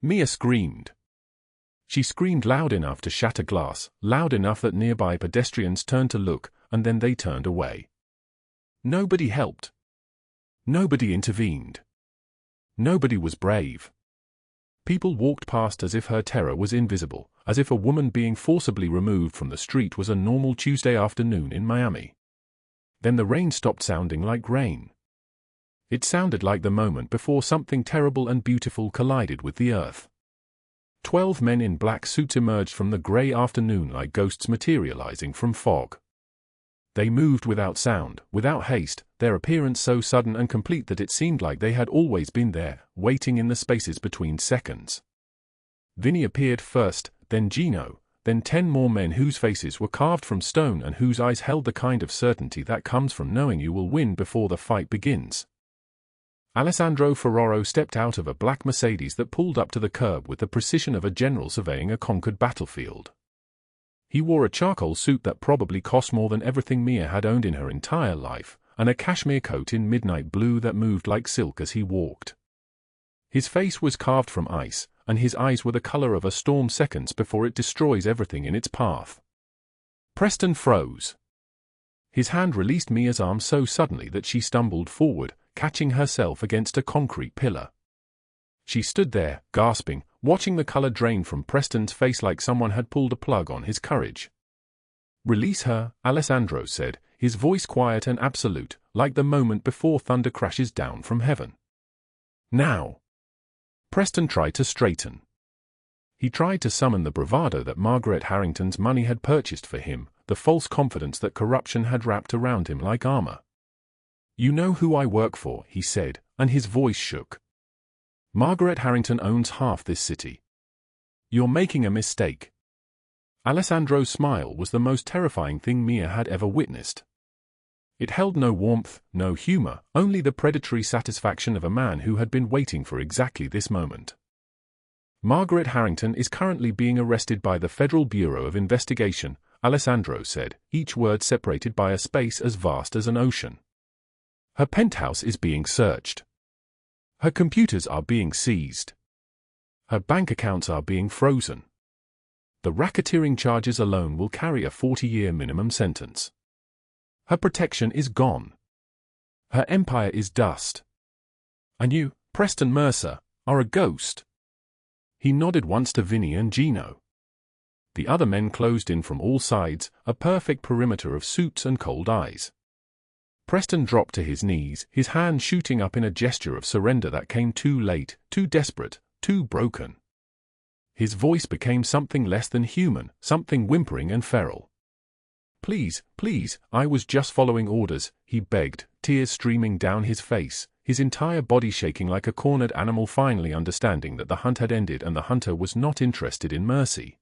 Mia screamed. She screamed loud enough to shatter glass, loud enough that nearby pedestrians turned to look, and then they turned away. Nobody helped. Nobody intervened. Nobody was brave. People walked past as if her terror was invisible, as if a woman being forcibly removed from the street was a normal Tuesday afternoon in Miami. Then the rain stopped sounding like rain. It sounded like the moment before something terrible and beautiful collided with the earth. 12 men in black suits emerged from the gray afternoon like ghosts materializing from fog. They moved without sound, without haste, their appearance so sudden and complete that it seemed like they had always been there, waiting in the spaces between seconds. Vinny appeared first, then Gino, then 10 more men whose faces were carved from stone and whose eyes held the kind of certainty that comes from knowing you will win before the fight begins. Alessandro Ferraro stepped out of a black Mercedes that pulled up to the curb with the precision of a general surveying a conquered battlefield. He wore a charcoal suit that probably cost more than everything Mia had owned in her entire life, and a cashmere coat in midnight blue that moved like silk as he walked. His face was carved from ice, and his eyes were the color of a storm seconds before it destroys everything in its path. Preston froze. His hand released Mia's arm so suddenly that she stumbled forward, catching herself against a concrete pillar. She stood there, gasping, watching the color drain from Preston's face like someone had pulled a plug on his courage. "Release her," Alessandro said, his voice quiet and absolute, like the moment before thunder crashes down from heaven. "Now." Preston tried to straighten. He tried to summon the bravado that Margaret Harrington's money had purchased for him, the false confidence that corruption had wrapped around him like armor. "You know who I work for," he said, and his voice shook. "Margaret Harrington owns half this city. You're making a mistake. Alessandro's smile was the most terrifying thing Mia had ever witnessed. It held no warmth, no humor, only the predatory satisfaction of a man who had been waiting for exactly this moment. Margaret Harrington is currently being arrested by the Federal Bureau of Investigation, Alessandro said, each word separated by a space as vast as an ocean. Her penthouse is being searched. Her computers are being seized. Her bank accounts are being frozen. The racketeering charges alone will carry a 40-year minimum sentence. Her protection is gone. Her empire is dust. And you, Preston Mercer, are a ghost. He nodded once to Vinny and Gino. The other men closed in from all sides, a perfect perimeter of suits and cold eyes. Preston dropped to his knees, his hand shooting up in a gesture of surrender that came too late, too desperate, too broken. His voice became something less than human, something whimpering and feral. Please, please, I was just following orders, he begged, tears streaming down his face, his entire body shaking like a cornered animal finally understanding that the hunt had ended and the hunter was not interested in mercy.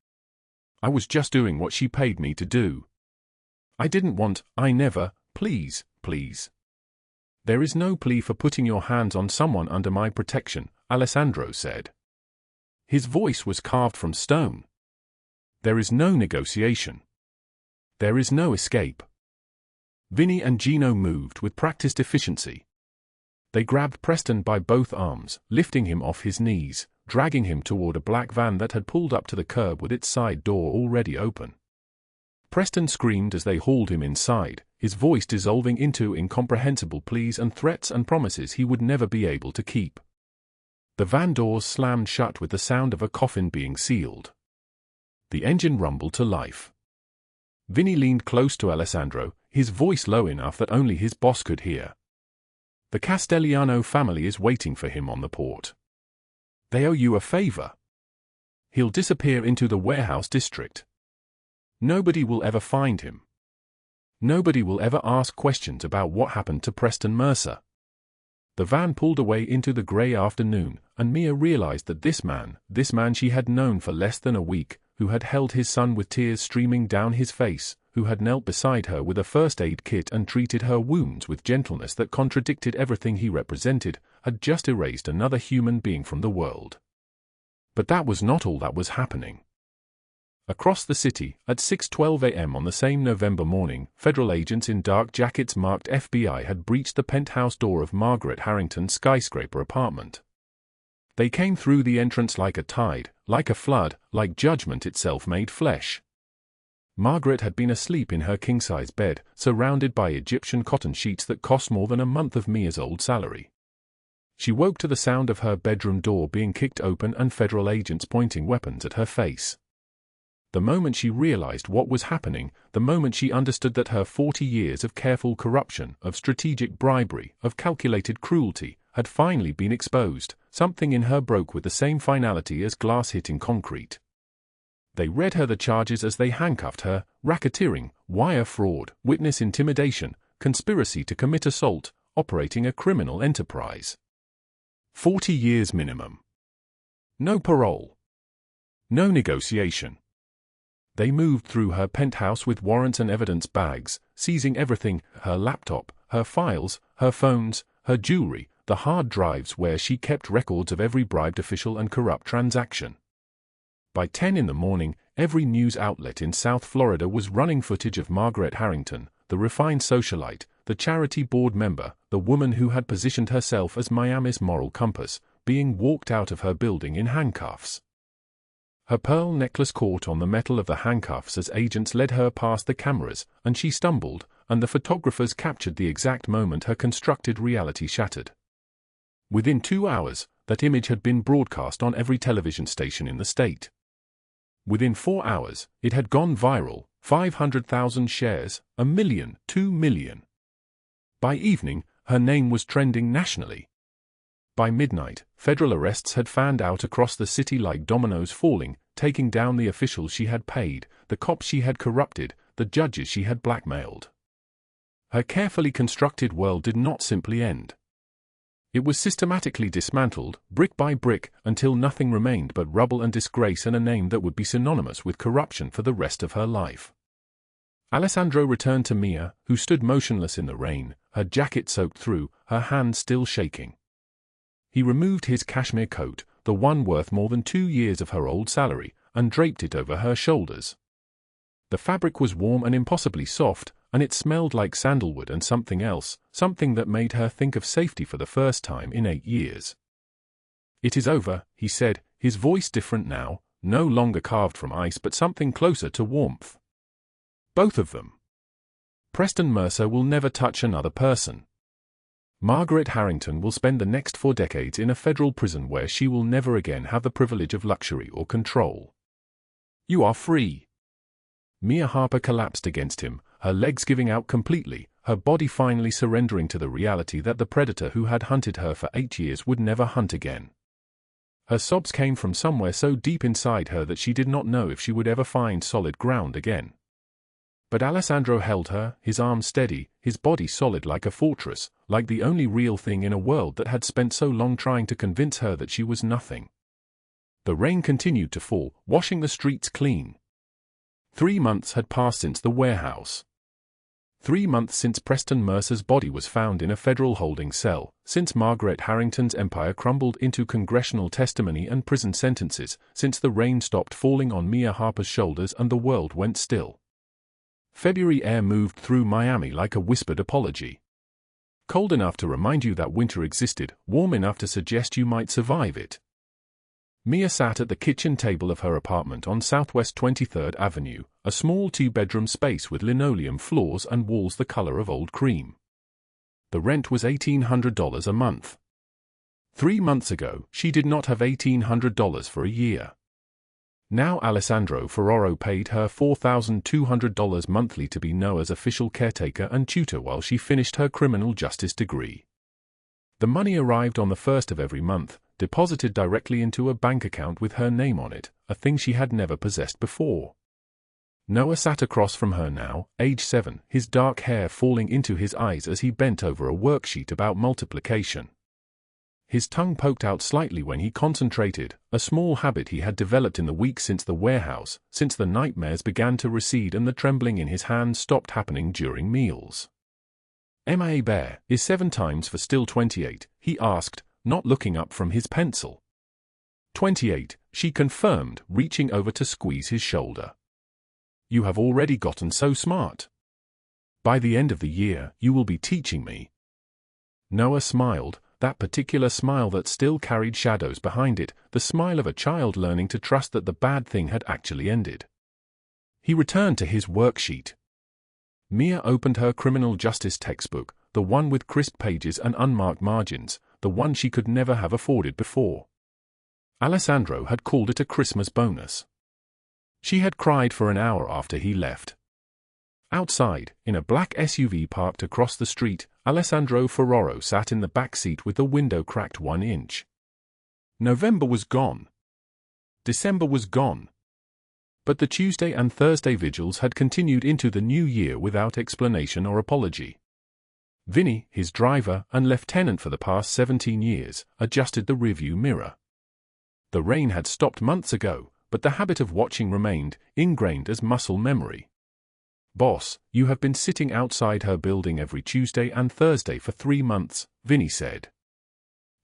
I was just doing what she paid me to do. I didn't want, I never, please, please. There is no plea for putting your hands on someone under my protection, Alessandro said. His voice was carved from stone. There is no negotiation. There is no escape. Vinny and Gino moved with practiced efficiency. They grabbed Preston by both arms, lifting him off his knees, dragging him toward a black van that had pulled up to the curb with its side door already open. Preston screamed as they hauled him inside, his voice dissolving into incomprehensible pleas and threats and promises he would never be able to keep. The van doors slammed shut with the sound of a coffin being sealed. The engine rumbled to life. Vinny leaned close to Alessandro, his voice low enough that only his boss could hear. The Castelliano family is waiting for him on the port. They owe you a favor. He'll disappear into the warehouse district. Nobody will ever find him. Nobody will ever ask questions about what happened to Preston Mercer. The van pulled away into the grey afternoon, and Mia realized that this man she had known for less than a week, who had held his son with tears streaming down his face, who had knelt beside her with a first aid kit and treated her wounds with gentleness that contradicted everything he represented, had just erased another human being from the world. But that was not all that was happening. Across the city, at 6:12 a.m. on the same November morning, federal agents in dark jackets marked FBI had breached the penthouse door of Margaret Harrington's skyscraper apartment. They came through the entrance like a tide, like a flood, like judgment itself made flesh. Margaret had been asleep in her king-size bed, surrounded by Egyptian cotton sheets that cost more than a month of Mia's old salary. She woke to the sound of her bedroom door being kicked open and federal agents pointing weapons at her face. The moment she realized what was happening, the moment she understood that her 40 years of careful corruption, of strategic bribery, of calculated cruelty, had finally been exposed, something in her broke with the same finality as glass hitting concrete. They read her the charges as they handcuffed her: racketeering, wire fraud, witness intimidation, conspiracy to commit assault, operating a criminal enterprise. 40 years minimum. No parole. No negotiation. They moved through her penthouse with warrants and evidence bags, seizing everything: her laptop, her files, her phones, her jewelry, the hard drives where she kept records of every bribed official and corrupt transaction. By 10 in the morning, every news outlet in South Florida was running footage of Margaret Harrington, the refined socialite, the charity board member, the woman who had positioned herself as Miami's moral compass, being walked out of her building in handcuffs. Her pearl necklace caught on the metal of the handcuffs as agents led her past the cameras, and she stumbled, and the photographers captured the exact moment her constructed reality shattered. Within 2 hours, that image had been broadcast on every television station in the state. Within 4 hours, it had gone viral: 500,000 shares, 1 million, 2 million. By evening, her name was trending nationally. By midnight, federal arrests had fanned out across the city like dominoes falling, taking down the officials she had paid, the cops she had corrupted, the judges she had blackmailed. Her carefully constructed world did not simply end. It was systematically dismantled, brick by brick, until nothing remained but rubble and disgrace and a name that would be synonymous with corruption for the rest of her life. Alessandro returned to Mia, who stood motionless in the rain, her jacket soaked through, her hands still shaking. He removed his cashmere coat, the one worth more than 2 years of her old salary, and draped it over her shoulders. The fabric was warm and impossibly soft, and it smelled like sandalwood and something else, something that made her think of safety for the first time in 8 years. "It is over," he said, his voice different now, no longer carved from ice but something closer to warmth. "Both of them. Preston Mercer will never touch another person. Margaret Harrington will spend the next 4 decades in a federal prison where she will never again have the privilege of luxury or control. You are free." Mia Harper collapsed against him, her legs giving out completely, her body finally surrendering to the reality that the predator who had hunted her for 8 years would never hunt again. Her sobs came from somewhere so deep inside her that she did not know if she would ever find solid ground again. But Alessandro held her, his arms steady, his body solid like a fortress, like the only real thing in a world that had spent so long trying to convince her that she was nothing. The rain continued to fall, washing the streets clean. 3 months had passed since the warehouse. 3 months since Preston Mercer's body was found in a federal holding cell, since Margaret Harrington's empire crumbled into congressional testimony and prison sentences, since the rain stopped falling on Mia Harper's shoulders and the world went still. February air moved through Miami like a whispered apology. Cold enough to remind you that winter existed, warm enough to suggest you might survive it. Mia sat at the kitchen table of her apartment on Southwest 23rd Avenue, a small 2-bedroom space with linoleum floors and walls the color of old cream. The rent was $1,800 a month. 3 months ago, she did not have $1,800 for a year. Now Alessandro Ferraro paid her $4,200 monthly to be Noah's official caretaker and tutor while she finished her criminal justice degree. The money arrived on the 1st of every month, deposited directly into a bank account with her name on it, a thing she had never possessed before. Noah sat across from her now, age 7, his dark hair falling into his eyes as he bent over a worksheet about multiplication. His tongue poked out slightly when he concentrated, a small habit he had developed in the weeks since the warehouse, since the nightmares began to recede and the trembling in his hands stopped happening during meals. "MA Bear is 7 times for still 28, he asked, not looking up from his pencil. 28, she confirmed, reaching over to squeeze his shoulder. You have already gotten so smart. By the end of the year, you will be teaching me. Noah smiled, that particular smile that still carried shadows behind it, the smile of a child learning to trust that the bad thing had actually ended. He returned to his worksheet. Mia opened her criminal justice textbook, the one with crisp pages and unmarked margins, the one she could never have afforded before. Alessandro had called it a Christmas bonus. She had cried for an hour after he left. Outside, in a black SUV parked across the street, Alessandro Ferraro sat in the back seat with the window cracked 1 inch. November was gone. December was gone. But the Tuesday and Thursday vigils had continued into the new year without explanation or apology. Vinny, his driver and lieutenant for the past 17 years, adjusted the rearview mirror. The rain had stopped months ago, but the habit of watching remained, ingrained as muscle memory. "Boss, you have been sitting outside her building every Tuesday and Thursday for 3 months, Vinny said.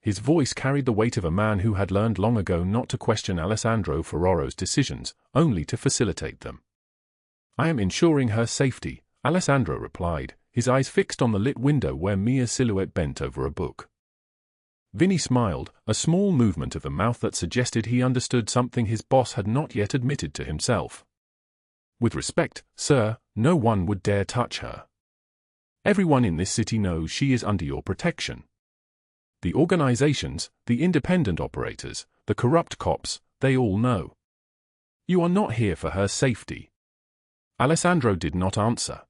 His voice carried the weight of a man who had learned long ago not to question Alessandro Ferraro's decisions, only to facilitate them. "I am ensuring her safety," Alessandro replied, his eyes fixed on the lit window where Mia's silhouette bent over a book. Vinny smiled, a small movement of the mouth that suggested he understood something his boss had not yet admitted to himself. "With respect, sir, no one would dare touch her. Everyone in this city knows she is under your protection. The organizations, the independent operators, the corrupt cops, they all know. You are not here for her safety." Alessandro did not answer.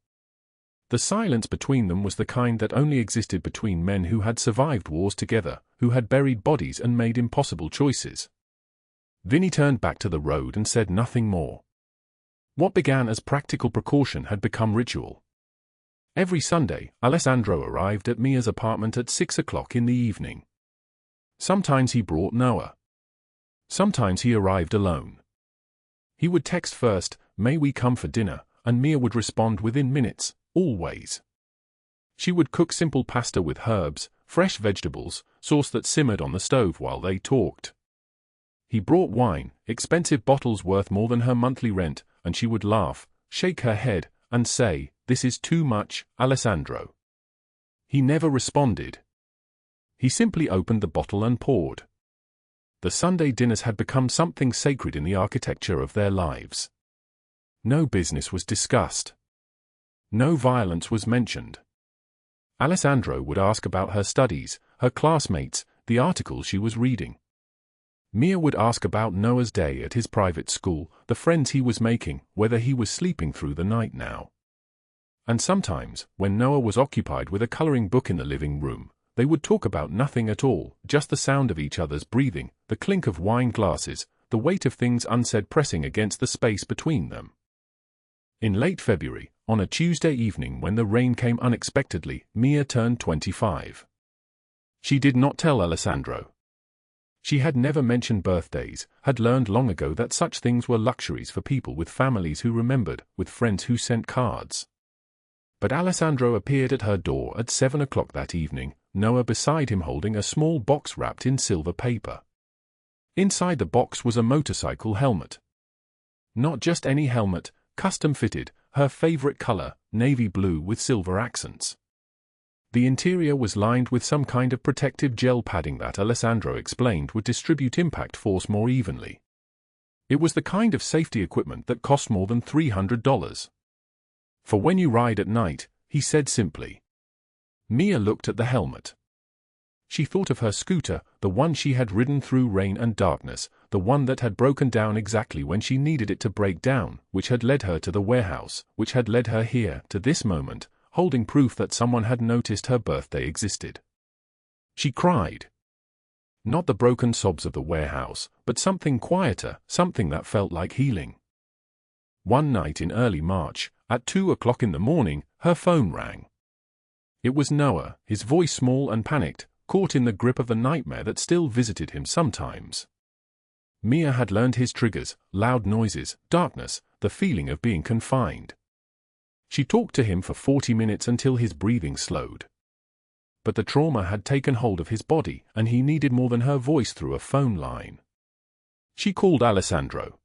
The silence between them was the kind that only existed between men who had survived wars together, who had buried bodies and made impossible choices. Vinny turned back to the road and said nothing more. What began as practical precaution had become ritual. Every Sunday, Alessandro arrived at Mia's apartment at 6 o'clock in the evening. Sometimes he brought Noah. Sometimes he arrived alone. He would text first, "May we come for dinner?" and Mia would respond within minutes, always. She would cook simple pasta with herbs, fresh vegetables, sauce that simmered on the stove while they talked. He brought wine, expensive bottles worth more than her monthly rent, and she would laugh, shake her head, and say, "This is too much, Alessandro." He never responded. He simply opened the bottle and poured. The Sunday dinners had become something sacred in the architecture of their lives. No business was discussed. No violence was mentioned. Alessandro would ask about her studies, her classmates, the articles she was reading. Mia would ask about Noah's day at his private school, the friends he was making, whether he was sleeping through the night now. And sometimes, when Noah was occupied with a coloring book in the living room, they would talk about nothing at all, just the sound of each other's breathing, the clink of wine glasses, the weight of things unsaid pressing against the space between them. In late February, on a Tuesday evening when the rain came unexpectedly, Mia turned 25. She did not tell Alessandro. She had never mentioned birthdays, had learned long ago that such things were luxuries for people with families who remembered, with friends who sent cards. But Alessandro appeared at her door at 7 o'clock that evening, Noah beside him holding a small box wrapped in silver paper. Inside the box was a motorcycle helmet. Not just any helmet, custom-fitted, her favorite color, navy blue with silver accents. The interior was lined with some kind of protective gel padding that Alessandro explained would distribute impact force more evenly. It was the kind of safety equipment that cost more than $300. "For when you ride at night," he said simply. Mia looked at the helmet. She thought of her scooter, the one she had ridden through rain and darkness, the one that had broken down exactly when she needed it to break down, which had led her to the warehouse, which had led her here, to this moment, holding proof that someone had noticed her birthday existed. She cried. Not the broken sobs of the warehouse, but something quieter, something that felt like healing. One night in early March, at 2 o'clock in the morning, her phone rang. It was Noah, his voice small and panicked, caught in the grip of the nightmare that still visited him sometimes. Mia had learned his triggers, loud noises, darkness, the feeling of being confined. She talked to him for 40 minutes until his breathing slowed. But the trauma had taken hold of his body, and he needed more than her voice through a phone line. She called Alessandro.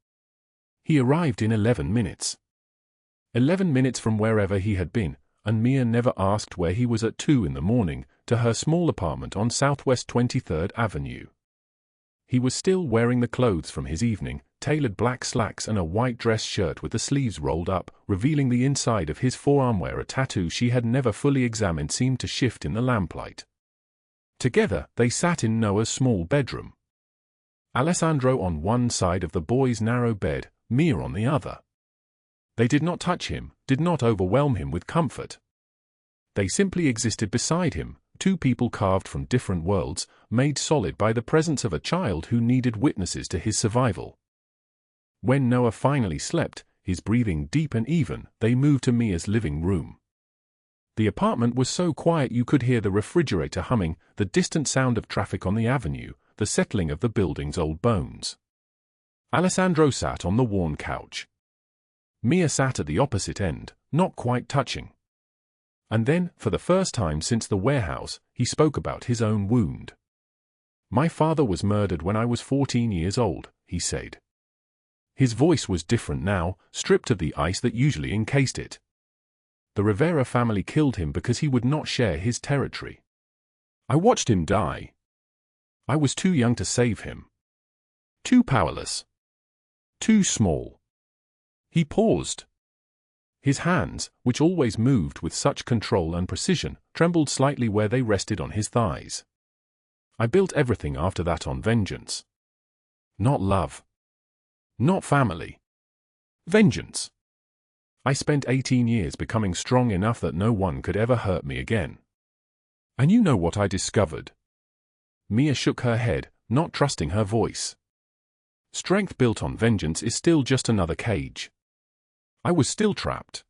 He arrived in 11 minutes. 11 minutes from wherever he had been, and Mia never asked where he was at 2 in the morning, to her small apartment on Southwest 23rd Avenue. He was still wearing the clothes from his evening, tailored black slacks and a white dress shirt with the sleeves rolled up, revealing the inside of his forearm where a tattoo she had never fully examined seemed to shift in the lamplight. Together, they sat in Noah's small bedroom. Alessandro on one side of the boy's narrow bed, Mia on the other. They did not touch him, did not overwhelm him with comfort. They simply existed beside him, two people carved from different worlds, made solid by the presence of a child who needed witnesses to his survival. When Noah finally slept, his breathing deep and even, they moved to Mia's living room. The apartment was so quiet you could hear the refrigerator humming, the distant sound of traffic on the avenue, the settling of the building's old bones. Alessandro sat on the worn couch. Mia sat at the opposite end, not quite touching. And then, for the first time since the warehouse, he spoke about his own wound. "My father was murdered when I was 14 years old," he said. His voice was different now, stripped of the ice that usually encased it. The Rivera family killed him because he would not share his territory. I watched him die. I was too young to save him. Too powerless. Too small. He paused. His hands, which always moved with such control and precision, trembled slightly where they rested on his thighs. I built everything after that on vengeance. Not love. Not family. Vengeance. I spent 18 years becoming strong enough that no one could ever hurt me again. And you know what I discovered? Mia shook her head, not trusting her voice. Strength built on vengeance is still just another cage. I was still trapped.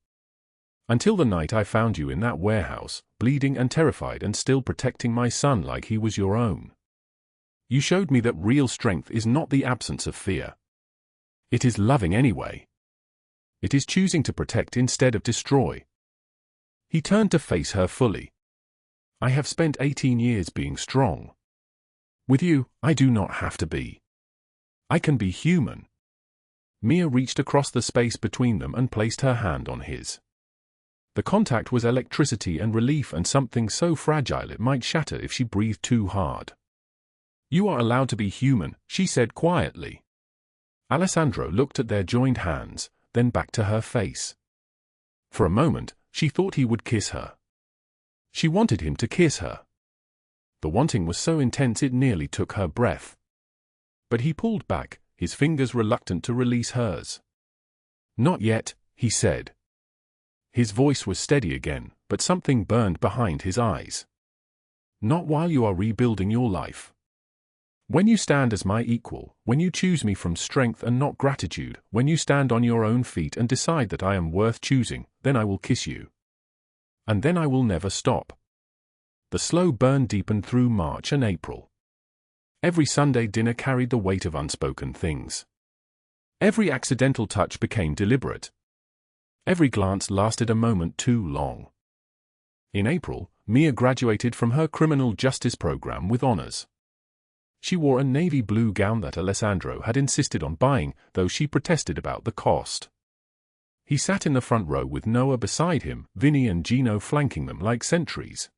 Until the night I found you in that warehouse, bleeding and terrified and still protecting my son like he was your own. You showed me that real strength is not the absence of fear. It is loving anyway. It is choosing to protect instead of destroy. He turned to face her fully. I have spent 18 years being strong. With you, I do not have to be. I can be human. Mia reached across the space between them and placed her hand on his. The contact was electricity and relief and something so fragile it might shatter if she breathed too hard. You are allowed to be human, she said quietly. Alessandro looked at their joined hands, then back to her face. For a moment, she thought he would kiss her. She wanted him to kiss her. The wanting was so intense it nearly took her breath. But he pulled back, his fingers reluctant to release hers. Not yet, he said. His voice was steady again, but something burned behind his eyes. Not while you are rebuilding your life. When you stand as my equal, when you choose me from strength and not gratitude, when you stand on your own feet and decide that I am worth choosing, then I will kiss you. And then I will never stop. The slow burn deepened through March and April. Every Sunday dinner carried the weight of unspoken things. Every accidental touch became deliberate. Every glance lasted a moment too long. In April, Mia graduated from her criminal justice program with honors. She wore a navy blue gown that Alessandro had insisted on buying, though she protested about the cost. He sat in the front row with Noah beside him, Vinny and Gino flanking them like sentries.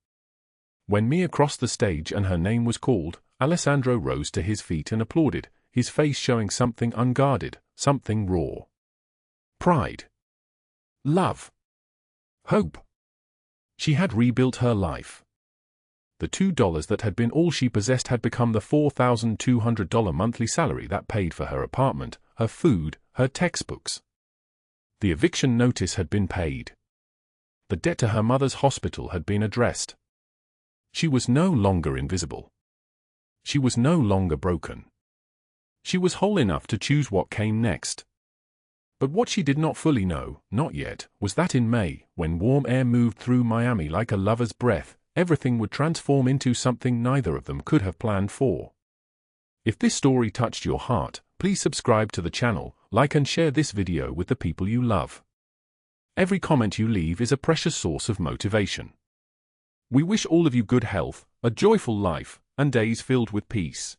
When Mia crossed the stage and her name was called, Alessandro rose to his feet and applauded, his face showing something unguarded, something raw. Pride. Love. Hope. She had rebuilt her life. The $2 that had been all she possessed had become the $4,200 monthly salary that paid for her apartment, her food, her textbooks. The eviction notice had been paid. The debt to her mother's hospital had been addressed. She was no longer invisible. She was no longer broken. She was whole enough to choose what came next. But what she did not fully know, not yet, was that in May, when warm air moved through Miami like a lover's breath, everything would transform into something neither of them could have planned for. If this story touched your heart, please subscribe to the channel, like and share this video with the people you love. Every comment you leave is a precious source of motivation. We wish all of you good health, a joyful life, and days filled with peace.